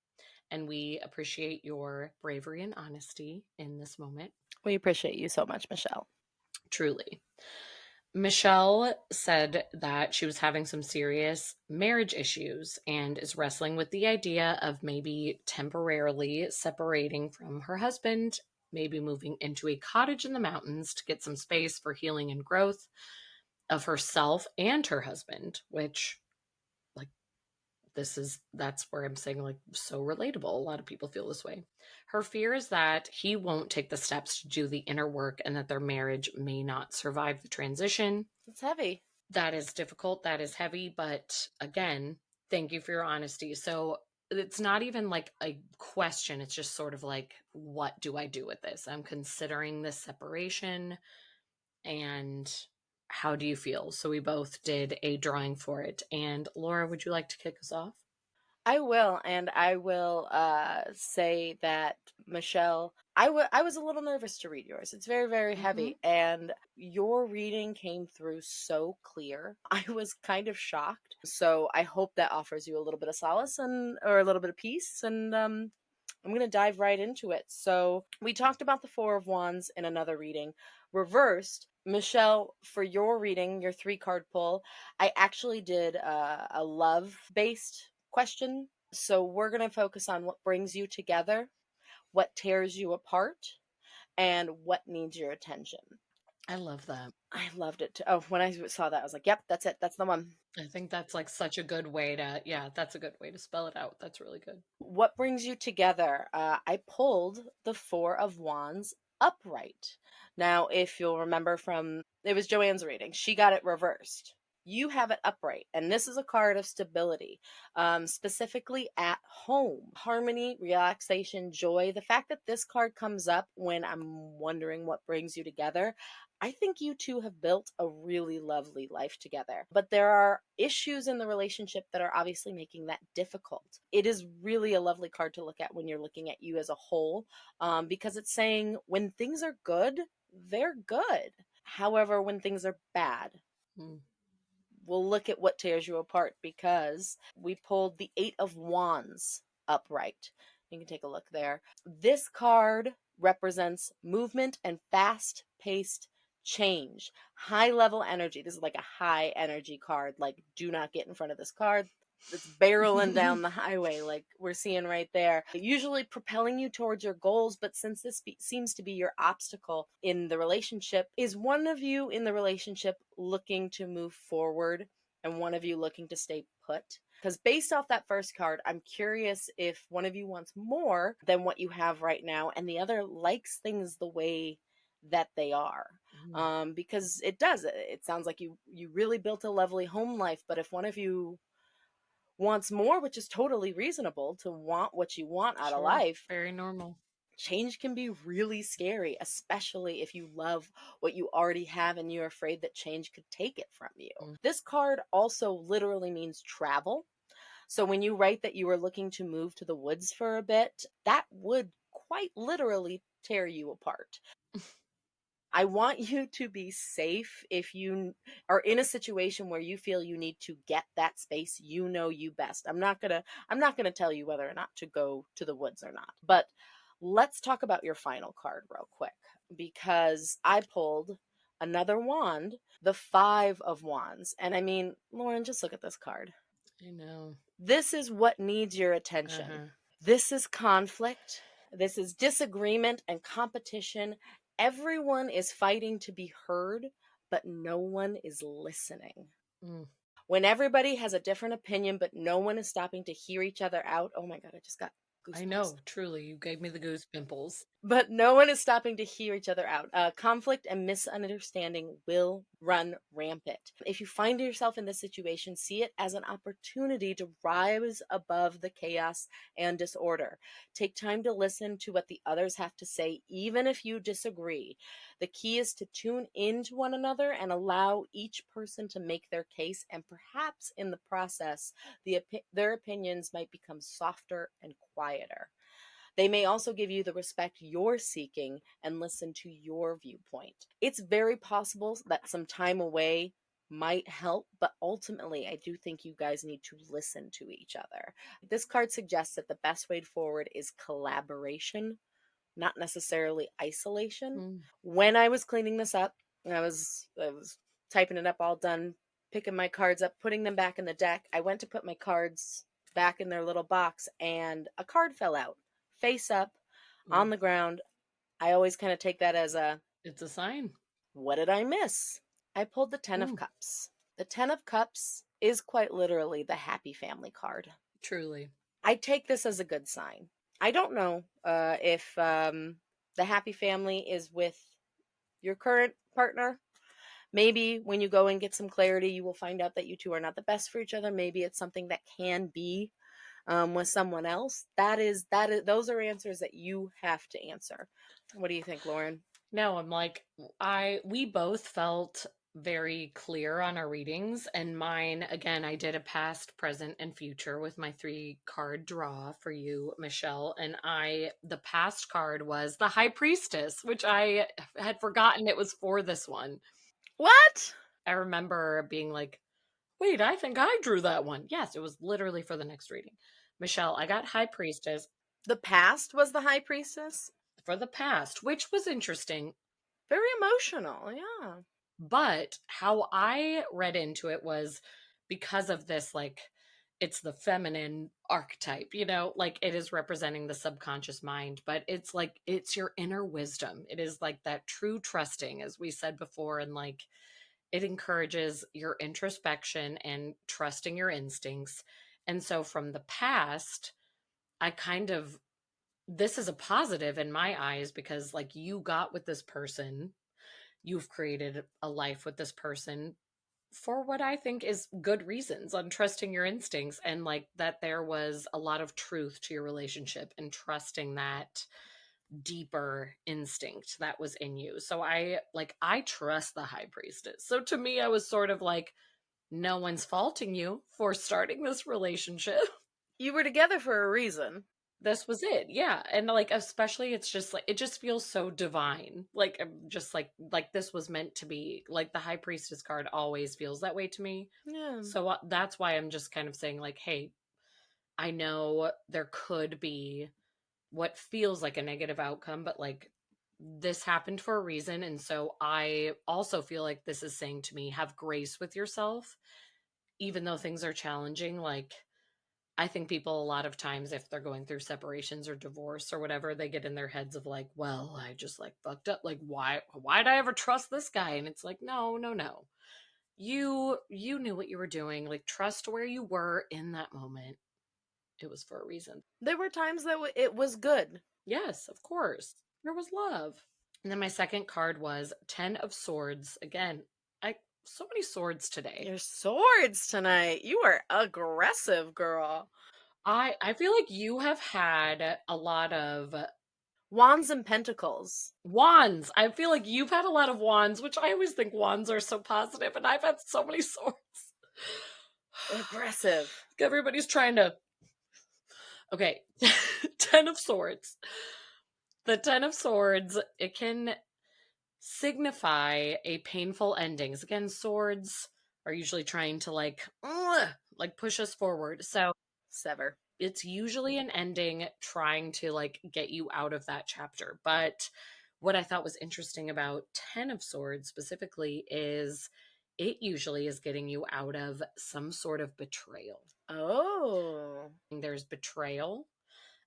and we appreciate your bravery and honesty in this moment. We appreciate you so much, Michelle. Truly. Michelle said that she was having some serious marriage issues and is wrestling with the idea of maybe temporarily separating from her husband, maybe moving into a cottage in the mountains to get some space for healing and growth of herself and her husband, which, like, that's where I'm saying, like, so relatable. A lot of people feel this way. Her fear is that he won't take the steps to do the inner work and that their marriage may not survive the transition. It's heavy. That is difficult, that is heavy, but again, thank you for your honesty. So it's not even like a question, it's just sort of like, what do I do with this? I'm considering this separation, and how do you feel? So we both did a drawing for it. And Laura, would you like to kick us off? I will, and I will say that, Michelle, I was a little nervous to read yours. It's very, very heavy, and your reading came through so clear. I was kind of shocked, so I hope that offers you a little bit of solace or a little bit of peace, and I'm going to dive right into it. So we talked about the Four of Wands in another reading. Reversed, Michelle, for your reading, your 3-card pull, I actually did a love-based question. So we're going to focus on what brings you together, what tears you apart, and what needs your attention. I love that. I loved it too. Oh, when I saw that, I was like, yep, that's it. That's the one. I think that's like such a good way to, yeah, that's a good way to spell it out. That's really good. What brings you together? I pulled the Four of Wands upright. Now, if you'll remember it was Joanne's reading, she got it reversed. You have it upright, and this is a card of stability, specifically at home. Harmony, relaxation, joy. The fact that this card comes up when I'm wondering what brings you together, I think you two have built a really lovely life together. But there are issues in the relationship that are obviously making that difficult. It is really a lovely card to look at when you're looking at you as a whole, because it's saying when things are good, they're good. However, when things are bad, we'll look at what tears you apart, because we pulled the 8 of Wands upright. You can take a look there. This card represents movement and fast-paced change, high level energy. This is like a high energy card. Like, do not get in front of this card. It's barreling down the highway, like we're seeing right there, usually propelling you towards your goals. But since this seems to be your obstacle in the relationship, is one of you in the relationship looking to move forward and one of you looking to stay put? Because based off that first card, I'm curious if one of you wants more than what you have right now and the other likes things the way that they are. Because it does. It sounds like you really built a lovely home life, but if one of you wants more, which is totally reasonable to want what you want out of life, very normal. Change can be really scary, especially if you love what you already have and you're afraid that change could take it from you. This card also literally means travel. So when you write that you were looking to move to the woods for a bit, that would quite literally tear you apart. I want you to be safe. If you are in a situation where you feel you need to get that space, you know you best. I'm not gonna tell you whether or not to go to the woods or not. But let's talk about your final card real quick, because I pulled another wand, the 5 of Wands. And I mean, Lauren, just look at this card. I know. This is what needs your attention. This is conflict. This is disagreement and competition. Everyone is fighting to be heard, but no one is listening. When everybody has a different opinion, but no one is stopping to hear each other out. Oh my God, I just got goosebumps. I know, truly, you gave me the goose pimples. But no one is stopping to hear each other out. Conflict and misunderstanding will run rampant. If you find yourself in this situation, see it as an opportunity to rise above the chaos and disorder. Take time to listen to what the others have to say, even if you disagree. The key is to tune into one another and allow each person to make their case, and perhaps in the process, their opinions might become softer and quieter. They may also give you the respect you're seeking and listen to your viewpoint. It's very possible that some time away might help, but ultimately, I do think you guys need to listen to each other. This card suggests that the best way forward is collaboration, not necessarily isolation. Mm. When I was cleaning this up, I was typing it up, all done, picking my cards up, putting them back in the deck. I went to put my cards back in their little box, and a card fell out, face up, on Mm. the ground. I always kind of take that as It's a sign. what did I miss? I pulled the 10 of Mm. Cups. The 10 of Cups is quite literally the happy family card. Truly. I take this as a good sign. I don't know if the happy family is with your current partner. Maybe when you go and get some clarity, you will find out that you two are not the best for each other. Maybe it's something that can be with someone else. Those are answers that you have to answer. What do you think, Lauren? No, I'm like, we both felt very clear on our readings, and mine, again, I did a past, present, and future with my 3 card draw for you, Michelle. And the past card was the High Priestess, which I had forgotten it was for this one. What? I remember being like, wait, I think I drew that one. Yes, it was literally for the next reading. Michelle, I got High Priestess The past was the High Priestess? for the past, which was interesting. Very emotional, yeah. But how I read into it was because of this, like, it's the feminine archetype, like it is representing the subconscious mind, but it's like it's your inner wisdom. It is like that true trusting, as we said before, and like it encourages your introspection and trusting your instincts. And so from the past, I kind of, this is a positive in my eyes because like you got with this person, you've created a life with this person for what I think is good reasons on trusting your instincts, and like that there was a lot of truth to your relationship and trusting that deeper instinct that was in you. So I trust the High Priestess. So to me, I was sort of like, no one's faulting you for starting this relationship. You were together for a reason. This was it. Yeah. And like especially it's just like it just feels so divine. Like I'm just like this was meant to be. Like the High Priestess card always feels that way to me. Yeah. So that's why I'm just kind of saying like, hey, I know there could be what feels like a negative outcome, but like this happened for a reason. And so I also feel like this is saying to me, have grace with yourself, even though things are challenging. Like, I think people a lot of times, if they're going through separations or divorce or whatever, they get in their heads of like, well, I just like fucked up. Like, why'd I ever trust this guy? And it's like, no, no, no. You knew what you were doing. Like, trust where you were in that moment. It was for a reason. There were times that it was good. Yes, of course. There was love. And then my second card was 10 of Swords. Again, so many swords today. Your swords tonight. You are aggressive, girl. I feel like you have had a lot of Wands and Pentacles. wands. I feel like you've had a lot of wands, which I always think wands are so positive, and I've had so many swords. Aggressive. Everybody's trying to. Okay, 10 of Swords. The 10 of Swords, it can signify a painful endings. Again, swords are usually trying to like push us forward. So Sever. it's usually an ending trying to like get you out of that chapter. But what I thought was interesting about 10 of Swords specifically is it usually is getting you out of some sort of betrayal. Oh. There's betrayal,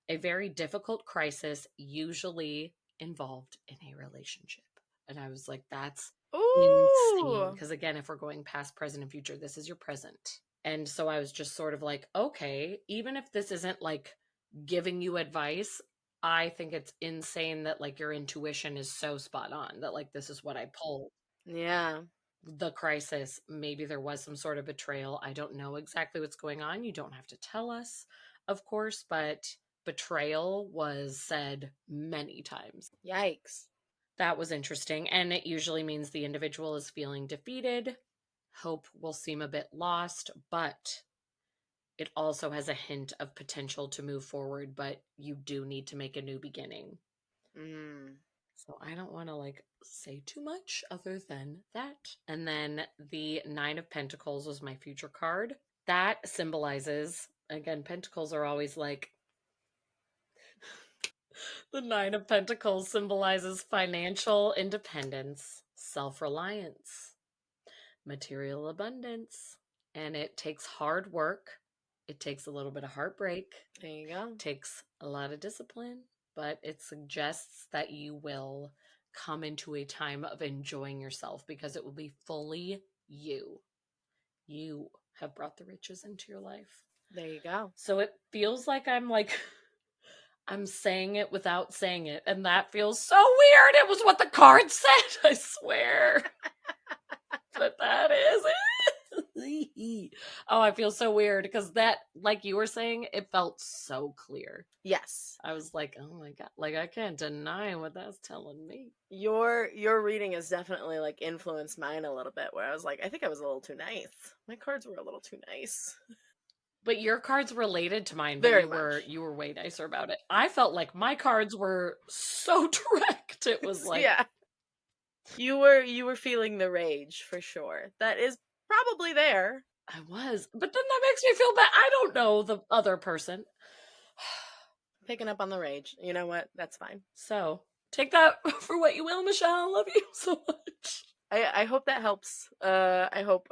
a very difficult crisis, usually involved in a relationship. And I was like, that's insane. Ooh. Because again, if we're going past, present, and future, this is your present. And so I was just sort of like, okay, even if this isn't like giving you advice, I think it's insane that like your intuition is so spot on that like this is what I pulled. Yeah. The crisis, maybe there was some sort of betrayal. I don't know exactly what's going on. You don't have to tell us, of course, but betrayal was said many times. Yikes. That was interesting. And it usually means the individual is feeling defeated. Hope will seem a bit lost, but it also has a hint of potential to move forward, but you do need to make a new beginning. So I don't want to like say too much other than that. And then the Nine of Pentacles was my future card. That symbolizes, again, Pentacles are always like, the Nine of Pentacles symbolizes financial independence, self reliance, material abundance. And it takes hard work. It takes a little bit of heartbreak. There you go. It takes a lot of discipline, but it suggests that you will come into a time of enjoying yourself because it will be fully you. You have brought the riches into your life. There you go. So it feels like I'm saying it without saying it, and that feels so weird. It was what the card said, I swear. But that is it. Oh, I feel so weird because that, like you were saying, it felt so clear. Yes. I was like, oh my God, like I can't deny what that's telling me. Your reading has definitely like influenced mine a little bit, where I was like, I think I was a little too nice. My cards were a little too nice. But your cards related to mine, but Very you were way nicer about it. I felt like my cards were so direct. It was like, yeah. You were feeling the rage for sure. That is probably there. I was. But then that makes me feel bad. I don't know the other person. Picking up on the rage. You know what? That's fine. So take that for what you will, Michelle. I love you so much. I hope that helps. I hope,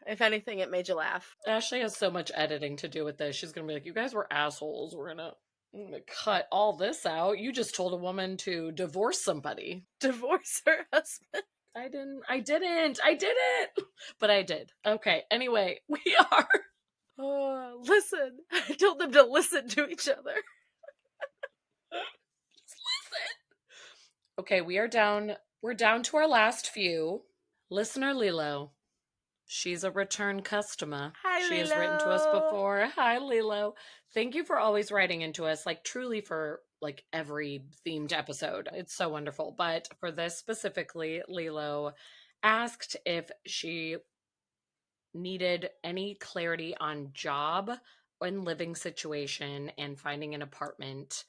if anything, it made you laugh. Ashley has so much editing to do with this. She's going to be like, you guys were assholes. I'm gonna cut all this out. You just told a woman to divorce somebody. Divorce her husband. I didn't. But I did. Okay, anyway, we are. Oh, listen. I told them to listen to each other. Just listen. Okay, we're down to our last few. Listener Lilo. She's a return customer. Hi, She Lilo. has written to us before. Hi, Lilo. Thank you for always writing into us, like truly for like every themed episode. It's so wonderful. But for this specifically, Lilo asked if she needed any clarity on job and living situation and finding an apartment.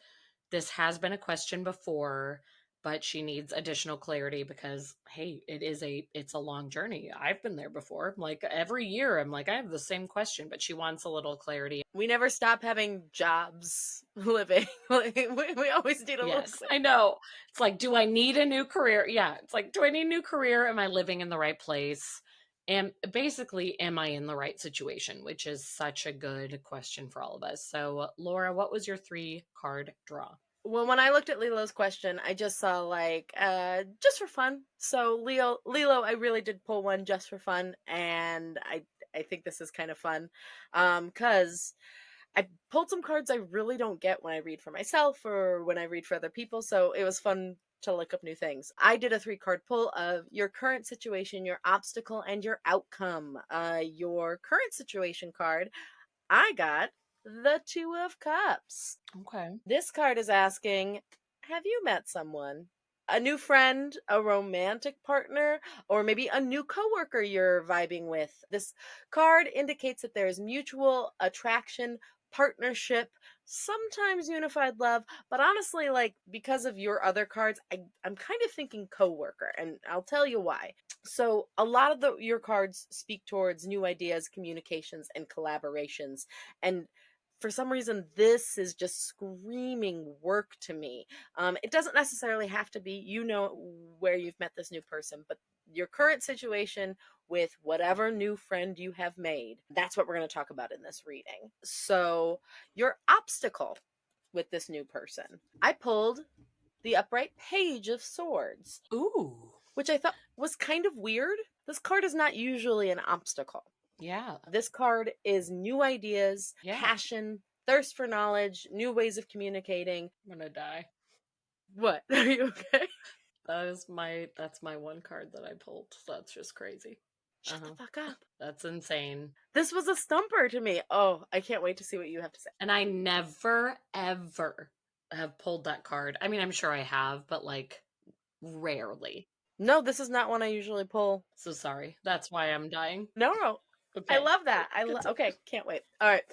This has been a question before, but she needs additional clarity because, hey, it's a long journey. I've been there before. Like every year I'm like, I have the same question, but she wants a little clarity. We never stop having jobs living. we always need a little clarity. I know. It's like, do I need a new career? Yeah. It's like, do I need a new career? Am I living in the right place? And basically, am I in the right situation? Which is such a good question for all of us. So, Laura, what was your 3-card draw? Well, when I looked at Lilo's question, I just saw like just for fun. So Lilo, I really did pull one just for fun, and I think this is kind of fun because I pulled some cards I really don't get when I read for myself or when I read for other people. So it was fun to look up new things. I did a 3-card pull of your current situation, your obstacle, and your outcome. Your current situation card, I got the 2 of Cups. Okay. This card is asking, have you met someone? A new friend, a romantic partner, or maybe a new coworker you're vibing with. This card indicates that there is mutual attraction, partnership, sometimes unified love, but honestly, like, because of your other cards, I'm kind of thinking coworker, and I'll tell you why. So a lot of your cards speak towards new ideas, communications, and collaborations, and for some reason, this is just screaming work to me. It doesn't necessarily have to be, you know, where you've met this new person, but your current situation with whatever new friend you have made, that's what we're going to talk about in this reading. So your obstacle with this new person, I pulled the upright Page of Swords. Ooh. Which I thought was kind of weird. This card is not usually an obstacle. Yeah. This card is new ideas, passion, thirst for knowledge, new ways of communicating. I'm gonna die. What? Are you okay? That's my one card that I pulled. So that's just crazy. Shut the fuck up. That's insane. This was a stumper to me. Oh, I can't wait to see what you have to say. And I never, ever have pulled that card. I mean, I'm sure I have, but like rarely. No, this is not one I usually pull. So sorry. That's why I'm dying. No. I Okay. love that. Continue. Okay, can't wait. All right.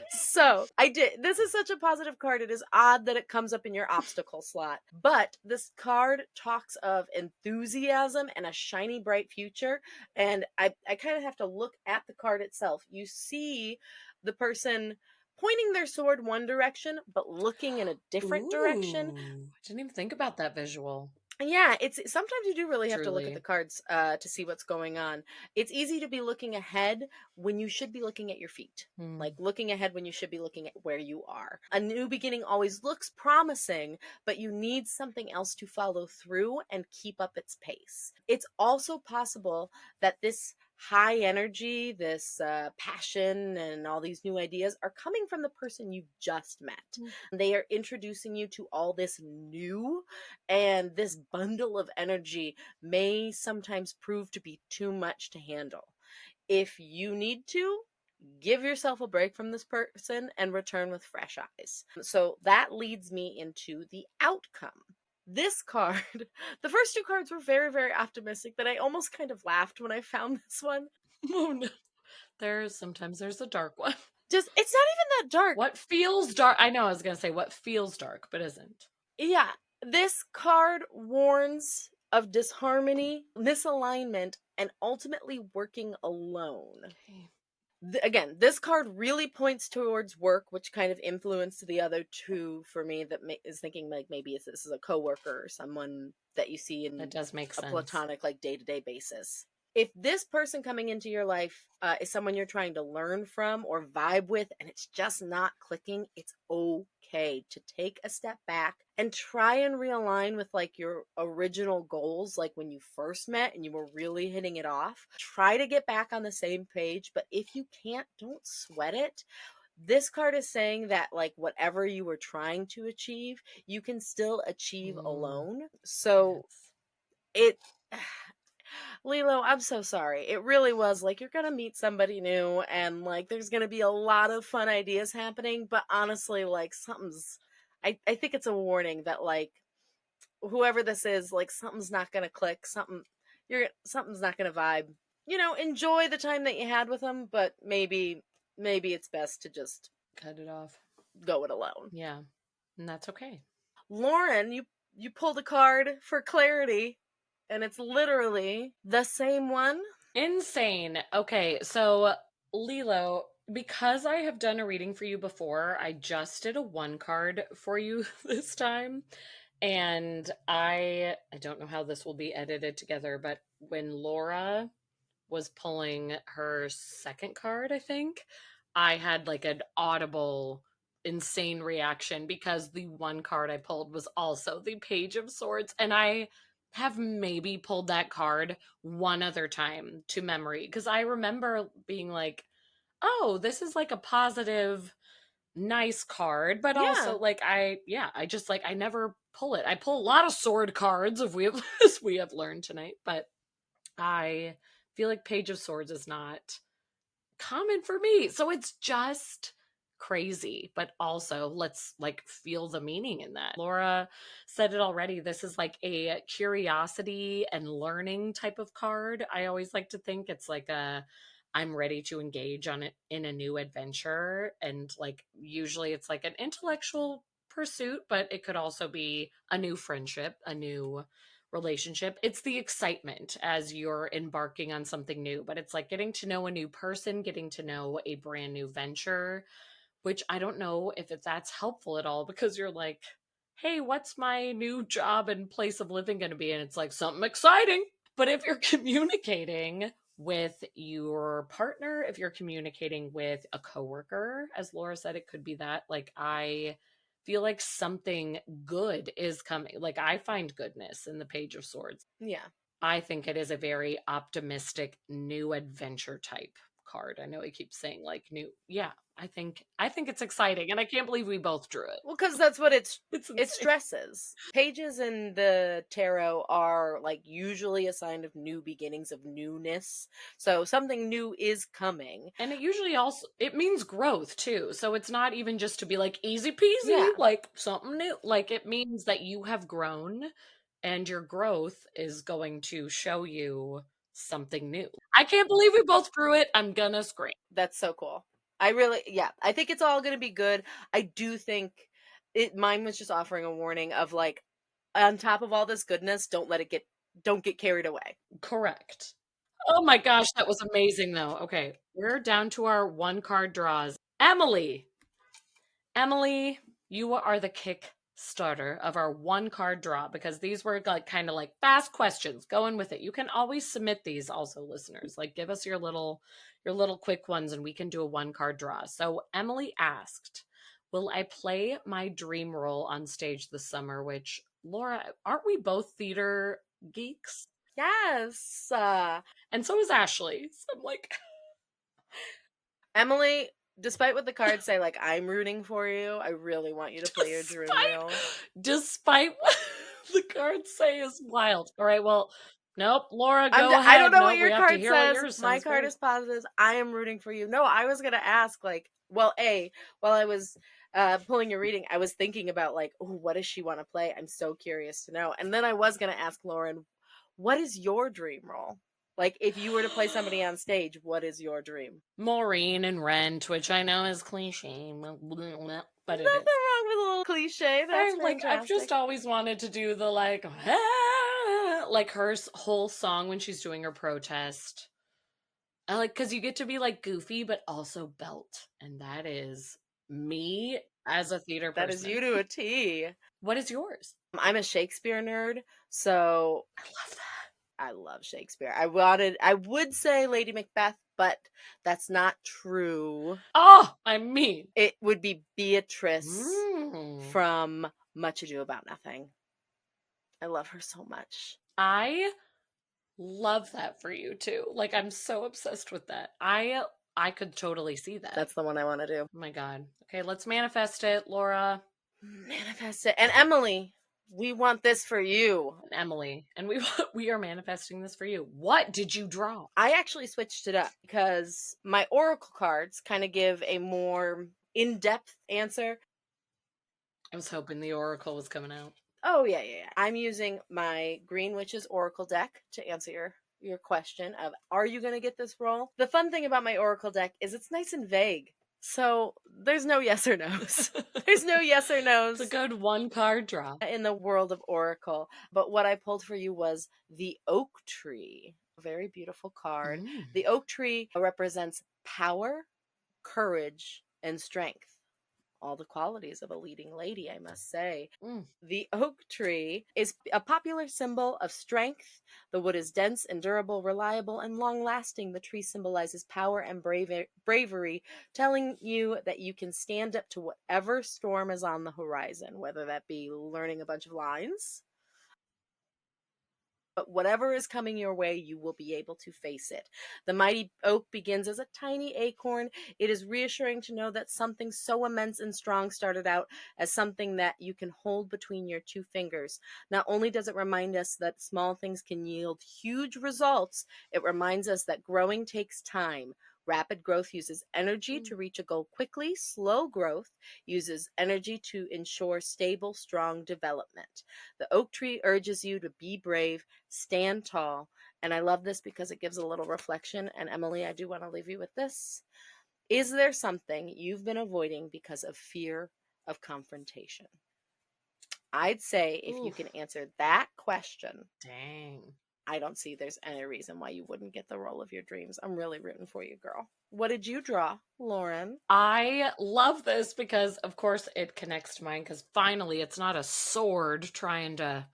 So, this is such a positive card. It is odd that it comes up in your obstacle slot. But this card talks of enthusiasm and a shiny bright future, and I kind of have to look at the card itself. You see the person pointing their sword one direction but looking in a different direction. Ooh, I didn't even think about that visual. Yeah, it's sometimes you do really have to look at the Truly. cards to see what's going on. It's easy to be looking ahead when you should be looking at your feet. Like Hmm. looking ahead when you should be looking at where you are. A new beginning always looks promising, but you need something else to follow through and keep up its pace. It's also possible that this high energy, this passion, and all these new ideas are coming from the person you've just met. Mm. They are introducing you to all this new, and this bundle of energy may sometimes prove to be too much to handle. If you need to, give yourself a break from this person and return with fresh eyes. So that leads me into the outcome. This card, the first two cards were very, very optimistic, but I almost kind of laughed when I found this one. Oh no. There's a dark one. Just, it's not even that dark. What feels dark? I know I was going to say what feels dark, but isn't. Yeah, this card warns of disharmony, misalignment, and ultimately working alone. Okay. Again, this card really points towards work, which kind of influenced the other two for me. That is thinking like maybe this is a coworker or someone that you see in That does make a sense. platonic, like day-to-day basis. If this person coming into your life is someone you're trying to learn from or vibe with, and it's just not clicking, it's okay to take a step back and try and realign with like your original goals, like when you first met and you were really hitting it off. Try to get back on the same page, but if you can't, don't sweat it. This card is saying that like whatever you were trying to achieve, you can still achieve Mm, alone. So yes. it Lilo, I'm so sorry. It really was like you're gonna meet somebody new and like there's gonna be a lot of fun ideas happening, but honestly, like I think it's a warning that like whoever this is, like something's not gonna click, something's not gonna vibe. Enjoy the time that you had with them, but maybe it's best to just Cut it off. go it alone. Yeah. And that's okay. Lauren, you pulled a card for clarity, and it's literally the same one. Insane. Okay, so Lilo, because I have done a reading for you before, I just did a one card for you this time. And I don't know how this will be edited together, but when Laura was pulling her second card, I think, I had like an audible insane reaction because the one card I pulled was also the Page of Swords. And I have maybe pulled that card one other time to memory because I remember being like, oh, this is like a positive, nice card, but Yeah. also like I just like I never pull it. I pull a lot of sword cards if we have as we have learned tonight, but I feel like Page of Swords is not common for me. So it's just crazy, but also let's like feel the meaning in that. Laura said it already. This is like a curiosity and learning type of card. I always like to think it's like a I'm ready to engage on it in a new adventure, and like usually it's like an intellectual pursuit, but it could also be a new friendship, a new relationship. It's the excitement as you're embarking on something new, but it's like getting to know a new person, getting to know a brand new venture, which I don't know if that's helpful at all because you're like, hey, what's my new job and place of living going to be? And it's like something exciting. But if you're communicating with your partner, if you're communicating with a coworker, as Laura said, it could be that. Like, I feel like something good is coming. Like, I find goodness in the Page of Swords. Yeah. I think it is a very optimistic new adventure type card. I know he keeps saying like new. Yeah, I think it's exciting and I can't believe we both drew it. Well, because that's what It's it insane. stresses. Pages in the tarot are like usually a sign of new beginnings, of newness. So something new is coming. And it usually also it means growth too. So it's not even just to be like easy peasy, Yeah. like something new. Like it means that you have grown and your growth is going to show you something new. I can't believe we both drew it. I'm gonna scream. That's so cool. I think it's all going to be good. I do think mine was just offering a warning of like, on top of all this goodness, don't get carried away. Correct. Oh my gosh, that was amazing though. Okay, we're down to our 1 card draws. Emily, you are the kick starter of our 1 card draw because these were like kind of like fast questions. Going with it. You can always submit these also, listeners. Like give us your little quick ones and we can do a 1 card draw. So Emily asked, will I play my dream role on stage this summer? Which, Laura, aren't we both theater geeks? Yes. And so is Ashley. So I'm like, Emily, despite what the cards say, like, I'm rooting for you. I really want you to play your dream role. Despite what the cards say is wild. All right, well, nope. Laura, go ahead. I don't know nope, what your we have to card hear what says. yours My says card first. is positive. I am rooting for you. No, I was going to ask, like, well, while I was pulling your reading, I was thinking about, like, ooh, what does she want to play? I'm so curious to know. And then I was going to ask Lauren, what is your dream role? Like, if you were to play somebody on stage, what is your dream? Maureen and Rent, which I know is cliche, but it Nothing is. wrong with a little cliche. That's fantastic. I've just always wanted to do the like her whole song when she's doing her protest. I like because you get to be like goofy but also belt, and that is me as a theater person. That is you to a T. What is yours? I'm a Shakespeare nerd, so I love that. I love Shakespeare. I would say Lady Macbeth, but that's not true. Oh, I mean, it would be Beatrice from Much Ado About Nothing. I love her so much. I love that for you too. Like, I'm so obsessed with that. I could totally see that. That's the one I want to do. Oh my God. Okay, let's manifest it, Laura. Manifest it. And Emily, we want this for you. Emily, and we are manifesting this for you. What did you draw? I actually switched it up because my oracle cards kind of give a more in-depth answer. I was hoping the oracle was coming out. Oh, yeah. I'm using my Green Witches Oracle deck to answer your question of, are you going to get this role? The fun thing about my Oracle deck is it's nice and vague. So there's no yes or no's. There's no yes or no's. It's a good 1-card draw. In the world of Oracle. But what I pulled for you was the Oak Tree. A very beautiful card. The Oak Tree represents power, courage, and strength. All the qualities of a leading lady, I must say. The oak tree is a popular symbol of strength. The wood is dense and durable, reliable, and long-lasting. The tree symbolizes power and bravery, telling you that you can stand up to whatever storm is on the horizon, whether that be learning a bunch of lines. But whatever is coming your way, you will be able to face it. The mighty oak begins as a tiny acorn. It is reassuring to know that something so immense and strong started out as something that you can hold between your 2 fingers. Not only does it remind us that small things can yield huge results, it reminds us that growing takes time. Rapid growth uses energy to reach a goal quickly. Slow growth uses energy to ensure stable, strong development. The oak tree urges you to be brave, stand tall, and I love this because it gives a little reflection. And Emily, I do want to leave you with this. Is there something you've been avoiding because of fear of confrontation? I'd say if you can answer that question, dang, I don't see there's any reason why you wouldn't get the role of your dreams. I'm really rooting for you, girl. What did you draw, Lauren? I love this because, of course, it connects to mine because finally it's not a sword trying to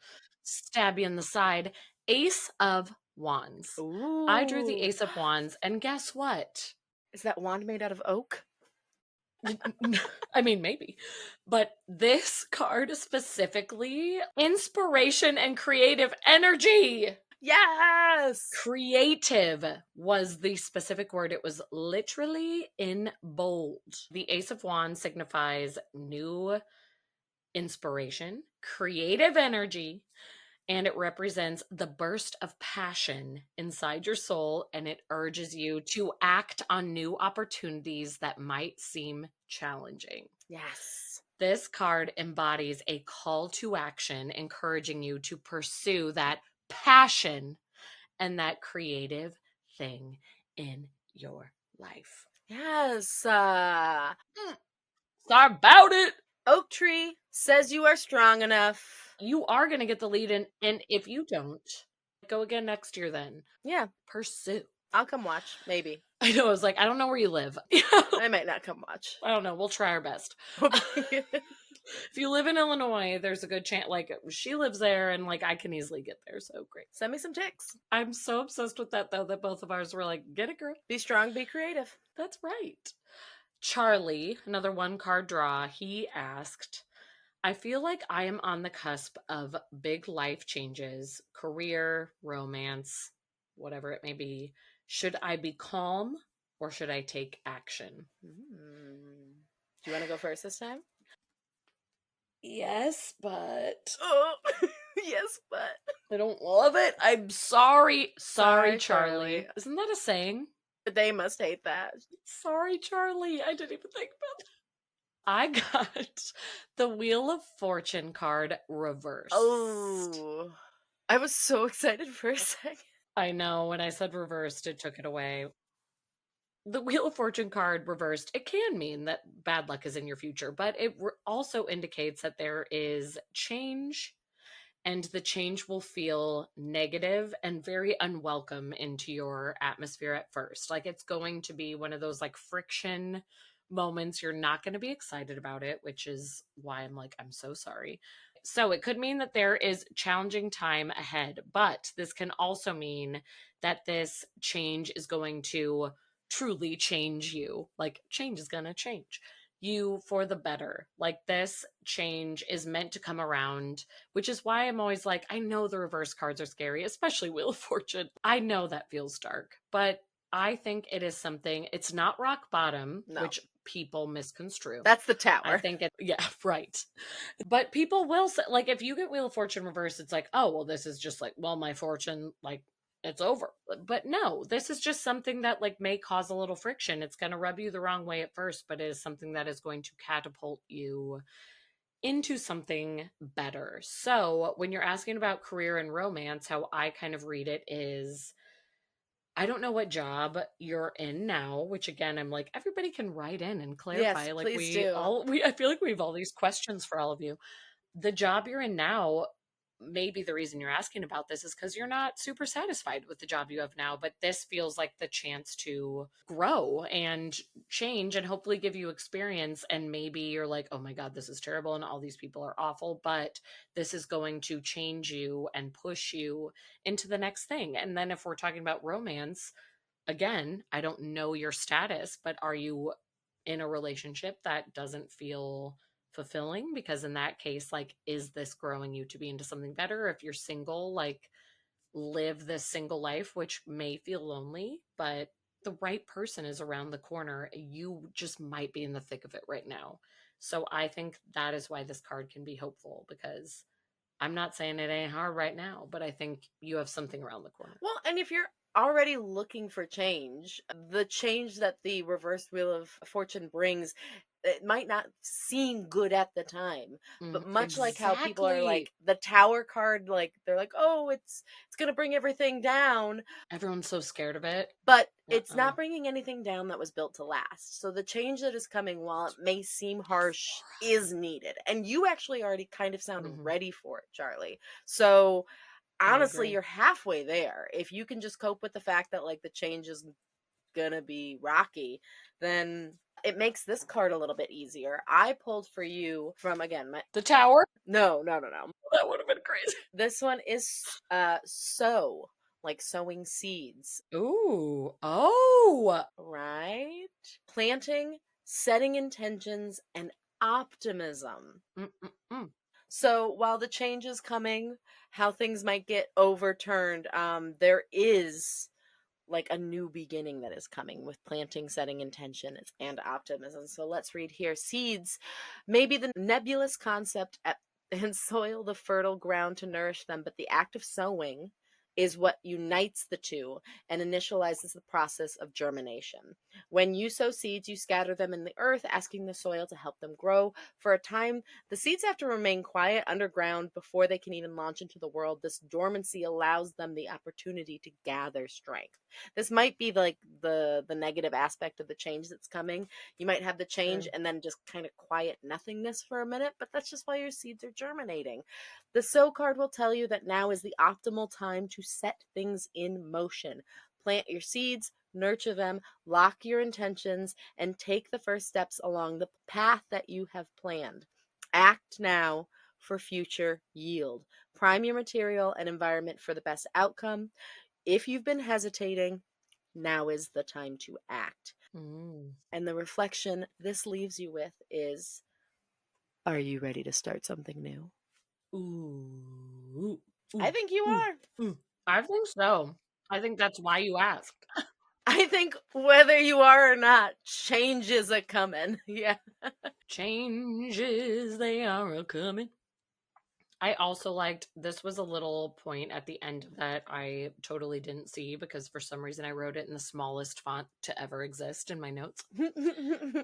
stab you in the side. Ace of Wands. Ooh. I drew the Ace of Wands, and guess what? Is that wand made out of oak? I mean, maybe. But this card specifically, inspiration and creative energy. Yes! Creative was the specific word. It was literally in bold. The Ace of Wands signifies new inspiration, creative energy, and it represents the burst of passion inside your soul, and it urges you to act on new opportunities that might seem challenging. Yes. This card embodies a call to action, encouraging you to pursue that passion and that creative thing in your life. Yes. Sorry about it. Oak tree says you are strong enough. You are going to get the lead in, and if you don't, go again next year then. Yeah. Pursue. I'll come watch, maybe. I know, I was like, I don't know where you live. I might not come watch. I don't know. We'll try our best. If you live in Illinois, there's a good chance, like, she lives there, and, like, I can easily get there, so great. Send me some ticks. I'm so obsessed with that, though, that both of ours were like, get it, girl. Be strong, be creative. That's right. Charlie, another one card draw, he asked, I feel like I am on the cusp of big life changes, career, romance, whatever it may be. Should I be calm or should I take action? Do you want to go first this time? Yes, but Oh, yes, but I don't love it. I'm sorry. Sorry, Sorry, Charlie. Charlie. Isn't that a saying? they must hate that. Sorry, Charlie. I didn't even think about that. I got the Wheel of Fortune card reversed. Oh, I was so excited for a second. I know, when I said reversed, it took it away. The Wheel of Fortune card reversed, it can mean that bad luck is in your future, but it also indicates that there is change, and the change will feel negative and very unwelcome into your atmosphere at first. Like, it's going to be one of those like friction moments. You're not going to be excited about it, which is why I'm like, I'm so sorry. So it could mean that there is challenging time ahead, but this can also mean that this change is going to truly change you. Like, change is going to change you for the better. Like, this change is meant to come around, which is why I'm always like, I know the reverse cards are scary, especially Wheel of Fortune. I know that feels dark, but I think it is something, it's not rock bottom, No. which people misconstrue. That's the tower. I think it, yeah, right. But people will say, like, if you get Wheel of Fortune reversed, it's like, oh, well, this is just like, well, my fortune, like, it's over. But no, this is just something that like may cause a little friction. It's going to rub you the wrong way at first, but it is something that is going to catapult you into something better. So when you're asking about career and romance, how I kind of read it is, I don't know what job you're in now, which again, I'm like, everybody can write in and clarify. Yes, Like, please do. I feel like we have all these questions for all of you. The job you're in now, maybe the reason you're asking about this is because you're not super satisfied with the job you have now, but this feels like the chance to grow and change and hopefully give you experience. And maybe you're like, oh my God, this is terrible and all these people are awful, but this is going to change you and push you into the next thing. And then if we're talking about romance, again, I don't know your status, but are you in a relationship that doesn't feel fulfilling? Because in that case, like, is this growing you to be into something better? If you're single, like, live this single life, which may feel lonely, but the right person is around the corner. You just might be in the thick of it right now. So I think that is why this card can be hopeful, because I'm not saying it ain't hard right now, but I think you have something around the corner. Well, and if you're already looking for change, the change that the reversed Wheel of Fortune brings, it might not seem good at the time, but much like how people are like the Tower card, like they're like, oh, it's gonna bring everything down. Everyone's so scared of it, but it's not bringing anything down that was built to last. So the change that is coming, while it may seem harsh, is needed, and you actually already kind of sound ready for it, Charlie. So honestly, you're halfway there. If you can just cope with the fact that like the change is gonna be rocky, then it makes this card a little bit easier. I pulled for you from, again, the Tower. No. That would have been crazy. This one is sow, like sowing seeds. Ooh. Oh. Right? Planting, setting intentions, and optimism. So while the change is coming, how things might get overturned, there is like a new beginning that is coming with planting, setting intention, and optimism. So let's read here. Seeds may be the nebulous concept and soil the fertile ground to nourish them, but the act of sowing is what unites the two and initializes the process of germination. When you sow seeds, you scatter them in the earth, asking the soil to help them grow. For a time, the seeds have to remain quiet underground before they can even launch into the world. This dormancy allows them the opportunity to gather strength. This might be like the negative aspect of the change that's coming. You might have the change and then just kind of quiet nothingness for a minute, but that's just why your seeds are germinating. The sow card will tell you that now is the optimal time to set things in motion. Plant your seeds, nurture them, lock your intentions, and take the first steps along the path that you have planned. Act now for future yield. Prime your material and environment for the best outcome. If you've been hesitating, now is the time to act. And the reflection this leaves you with is, are you ready to start something new? Ooh. I think you are. I think so. I think that's why you asked. I think whether you are or not, changes are coming. Yeah. Changes, they are a coming. I also liked, this was a little point at the end that I totally didn't see because for some reason I wrote it in the smallest font to ever exist in my notes.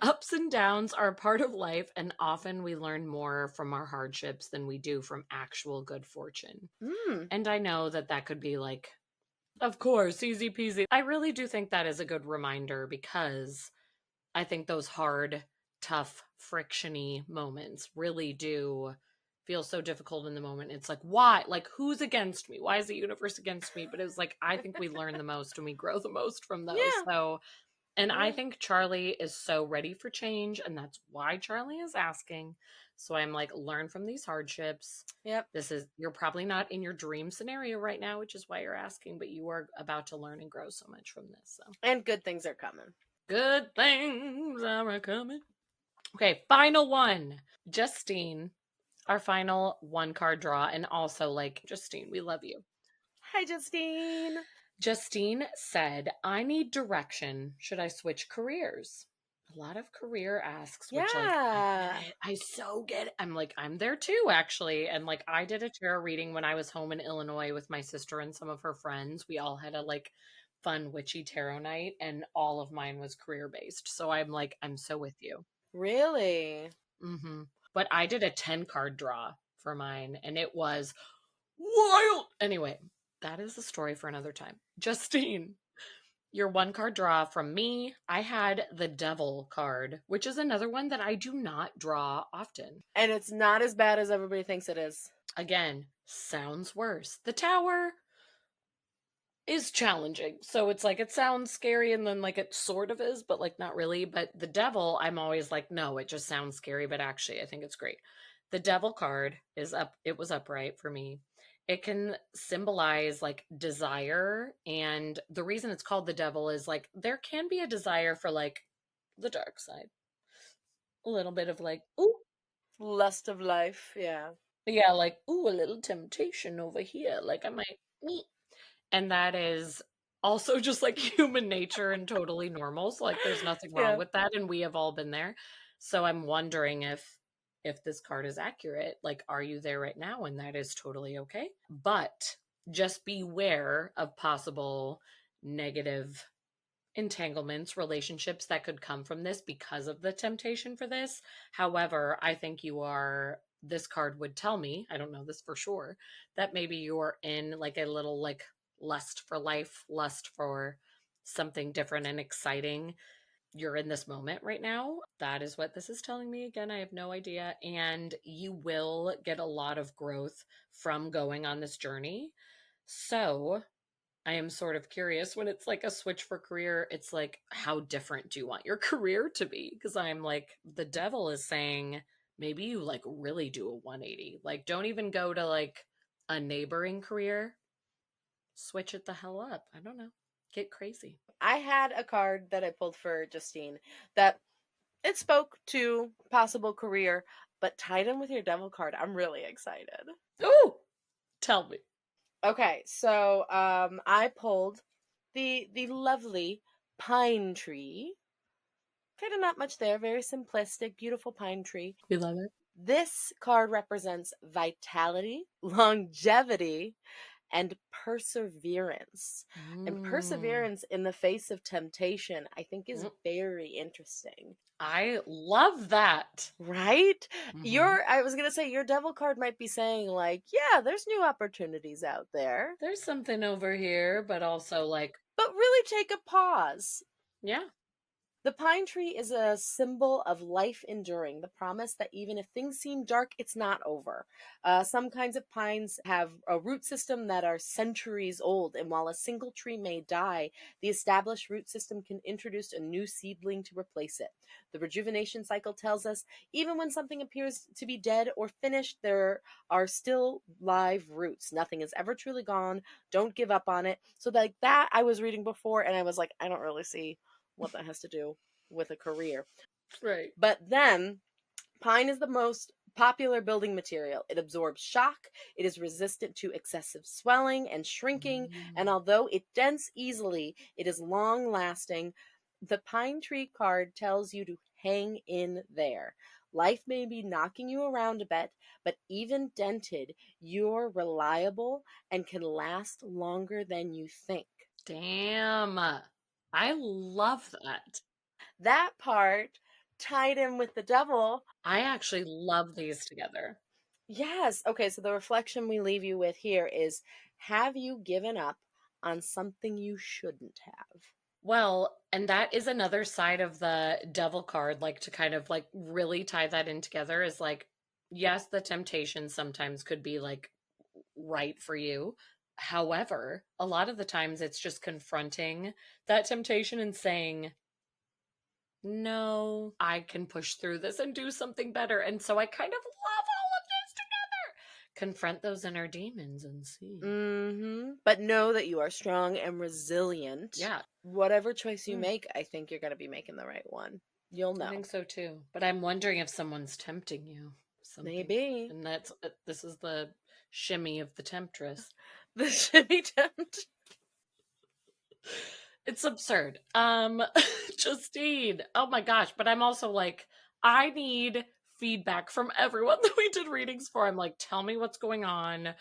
Ups and downs are a part of life, and often we learn more from our hardships than we do from actual good fortune. And I know that that could be like, of course, easy peasy. I really do think that is a good reminder because I think those hard, tough, frictiony moments really do feel so difficult in the moment. It's like, why? Like, who's against me? Why is the universe against me? But it's like, I think we learn the most and we grow the most from those. Yeah. So, and I think Charlie is so ready for change, and that's why Charlie is asking. So I'm like, learn from these hardships. Yep. You're probably not in your dream scenario right now, which is why you're asking, but you are about to learn and grow so much from this. So, and good things are coming. Good things are coming. Okay, final one. Justine, our final one card draw. And also, like, Justine, we love you. Hi, Justine. Justine said, I need direction. Should I switch careers? A lot of career asks, which, like, I get it. I so get it. I'm like, I'm there too, actually. And, like, I did a tarot reading when I was home in Illinois with my sister and some of her friends. We all had a, like, fun witchy tarot night, and all of mine was career based. So I'm like, I'm so with you. Really? But I did a 10 card draw for mine, and it was wild. Anyway, that is a story for another time. Justine, your one card draw from me, I had the Devil card, which is another one that I do not draw often. And it's not as bad as everybody thinks it is. Again, sounds worse. The Tower is challenging. So it's like, it sounds scary, and then like it sort of is, but like not really. But the Devil, I'm always like, no, it just sounds scary, but actually I think it's great. The Devil card is up, it was upright for me. It can symbolize like desire, and the reason it's called the Devil is like there can be a desire for like the dark side. A little bit of like, ooh, lust of life. Yeah. Yeah, like, ooh, a little temptation over here. Like I might meet. And that is also just like human nature and totally normal. So like there's nothing wrong with that, and we have all been there. So I'm wondering if this card is accurate. Like, are you there right now? And that is totally okay. But just beware of possible negative entanglements, relationships that could come from this because of the temptation for this. However, I think this card would tell me, I don't know this for sure, that maybe you're in like a little like lust for life, lust for something different and exciting. You're in this moment right now. That is what this is telling me. Again, I have no idea. And you will get a lot of growth from going on this journey. So I am sort of curious when it's like a switch for career. It's like, how different do you want your career to be? Because I'm like, the Devil is saying maybe you like really do a 180. Like, don't even go to like a neighboring career. Switch it the hell up. I don't know. Get crazy. I had a card that I pulled for Justine that it spoke to possible career, but tied in with your Devil card. I'm really excited. Ooh, tell me. Okay, so I pulled the lovely pine tree. Kind of not much there. Very simplistic, beautiful pine tree. We love it. This card represents vitality, longevity, and perseverance. And Mm. perseverance in the face of temptation, I think, is very interesting. I love that. Right? Mhm. I was going to say, your devil card might be saying, like, yeah, there's new opportunities out there, There's something over here, but also like, but really take a pause. yeah. The pine tree is a symbol of life enduring, the promise that even if things seem dark, it's not over. Some kinds of pines have a root system that are centuries old, and while a single tree may die, the established root system can introduce a new seedling to replace it. The rejuvenation cycle tells us even when something appears to be dead or finished, there are still live roots. Nothing is ever truly gone. Don't give up on it. So, like that, I was reading before, and I was like, I don't really see what that has to do with a career. Right. But then pine is the most popular building material. It absorbs shock, it is resistant to excessive swelling and shrinking, and although it dents easily, it is long lasting. The pine tree card tells you to hang in there. Life may be knocking you around a bit, but even dented, you're reliable and can last longer than you think. Damn. I love that. That part tied in with the devil. I actually love these together. Yes. Okay, so the reflection we leave you with here is, have you given up on something you shouldn't have? Well, and that is another side of the devil card, like to kind of like really tie that in together is like, yes, the temptation sometimes could be like right for you. However, a lot of the times it's just confronting that temptation and saying, no, I can push through this and do something better. And so I kind of love all of this together. Confront those inner demons and see. But know that you are strong and resilient. Yeah. Whatever choice you make, I think you're going to be making the right one. You'll know. I think so too. But I'm wondering if someone's tempting you. Something. Maybe. And this is the shimmy of the temptress. The shimmy tempt. It's absurd. Justine. Oh my gosh. But I'm also like, I need feedback from everyone that we did readings for. I'm like, tell me what's going on. You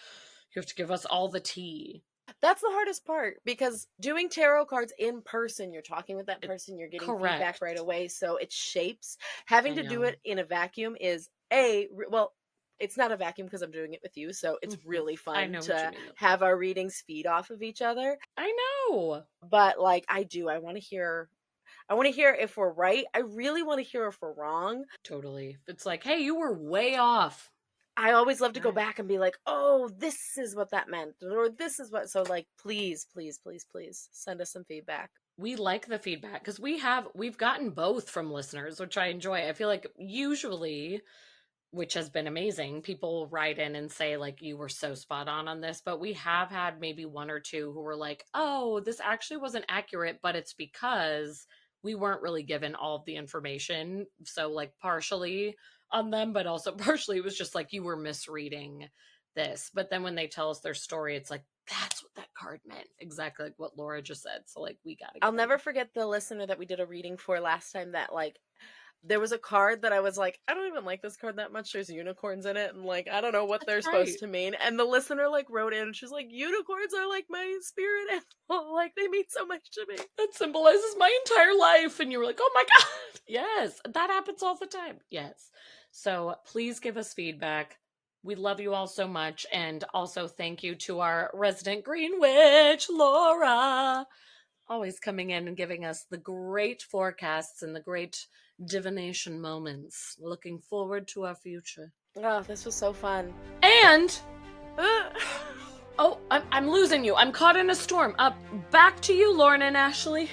have to give us all the tea. That's the hardest part, because doing tarot cards in person, you're talking with that person, you're getting feedback right away, so it shapes. Having to do it in a vacuum is well, it's not a vacuum because I'm doing it with you, so it's really fun to have our readings feed off of each other. I know. But like I want to hear if we're right. I really want to hear if we're wrong. Totally. It's like, hey, you were way off. I always love to go back and be like, oh, this is what that meant, or this is what. So like, please, please, please, please send us some feedback. We like the feedback because we've gotten both from listeners, which I enjoy. I feel like usually, which has been amazing, people write in and say like, you were so spot on this, but we have had maybe one or two who were like, oh, this actually wasn't accurate, but it's because we weren't really given all of the information. So like partially on them, but also partially it was just like you were misreading this. But then when they tell us their story, it's like, that's what that card meant. Exactly like what Laura just said. So like we gotta I'll never forget the listener that we did a reading for last time that like there was a card that I was like, I don't even like this card that much. There's unicorns in it, and like I don't know what they're supposed to mean. And the listener like wrote in, and she's like, unicorns are like my spirit animal. Like they mean so much to me. That symbolizes my entire life. And you were like, oh my God. Yes, that happens all the time. Yes. So please give us feedback. We love you all so much. And also thank you to our resident green witch, Laura. Always coming in and giving us the great forecasts and the great divination moments. Looking forward to our future. Oh, this was so fun. And oh, I'm losing you. I'm caught in a storm. Back to you, Lauren and Ashley.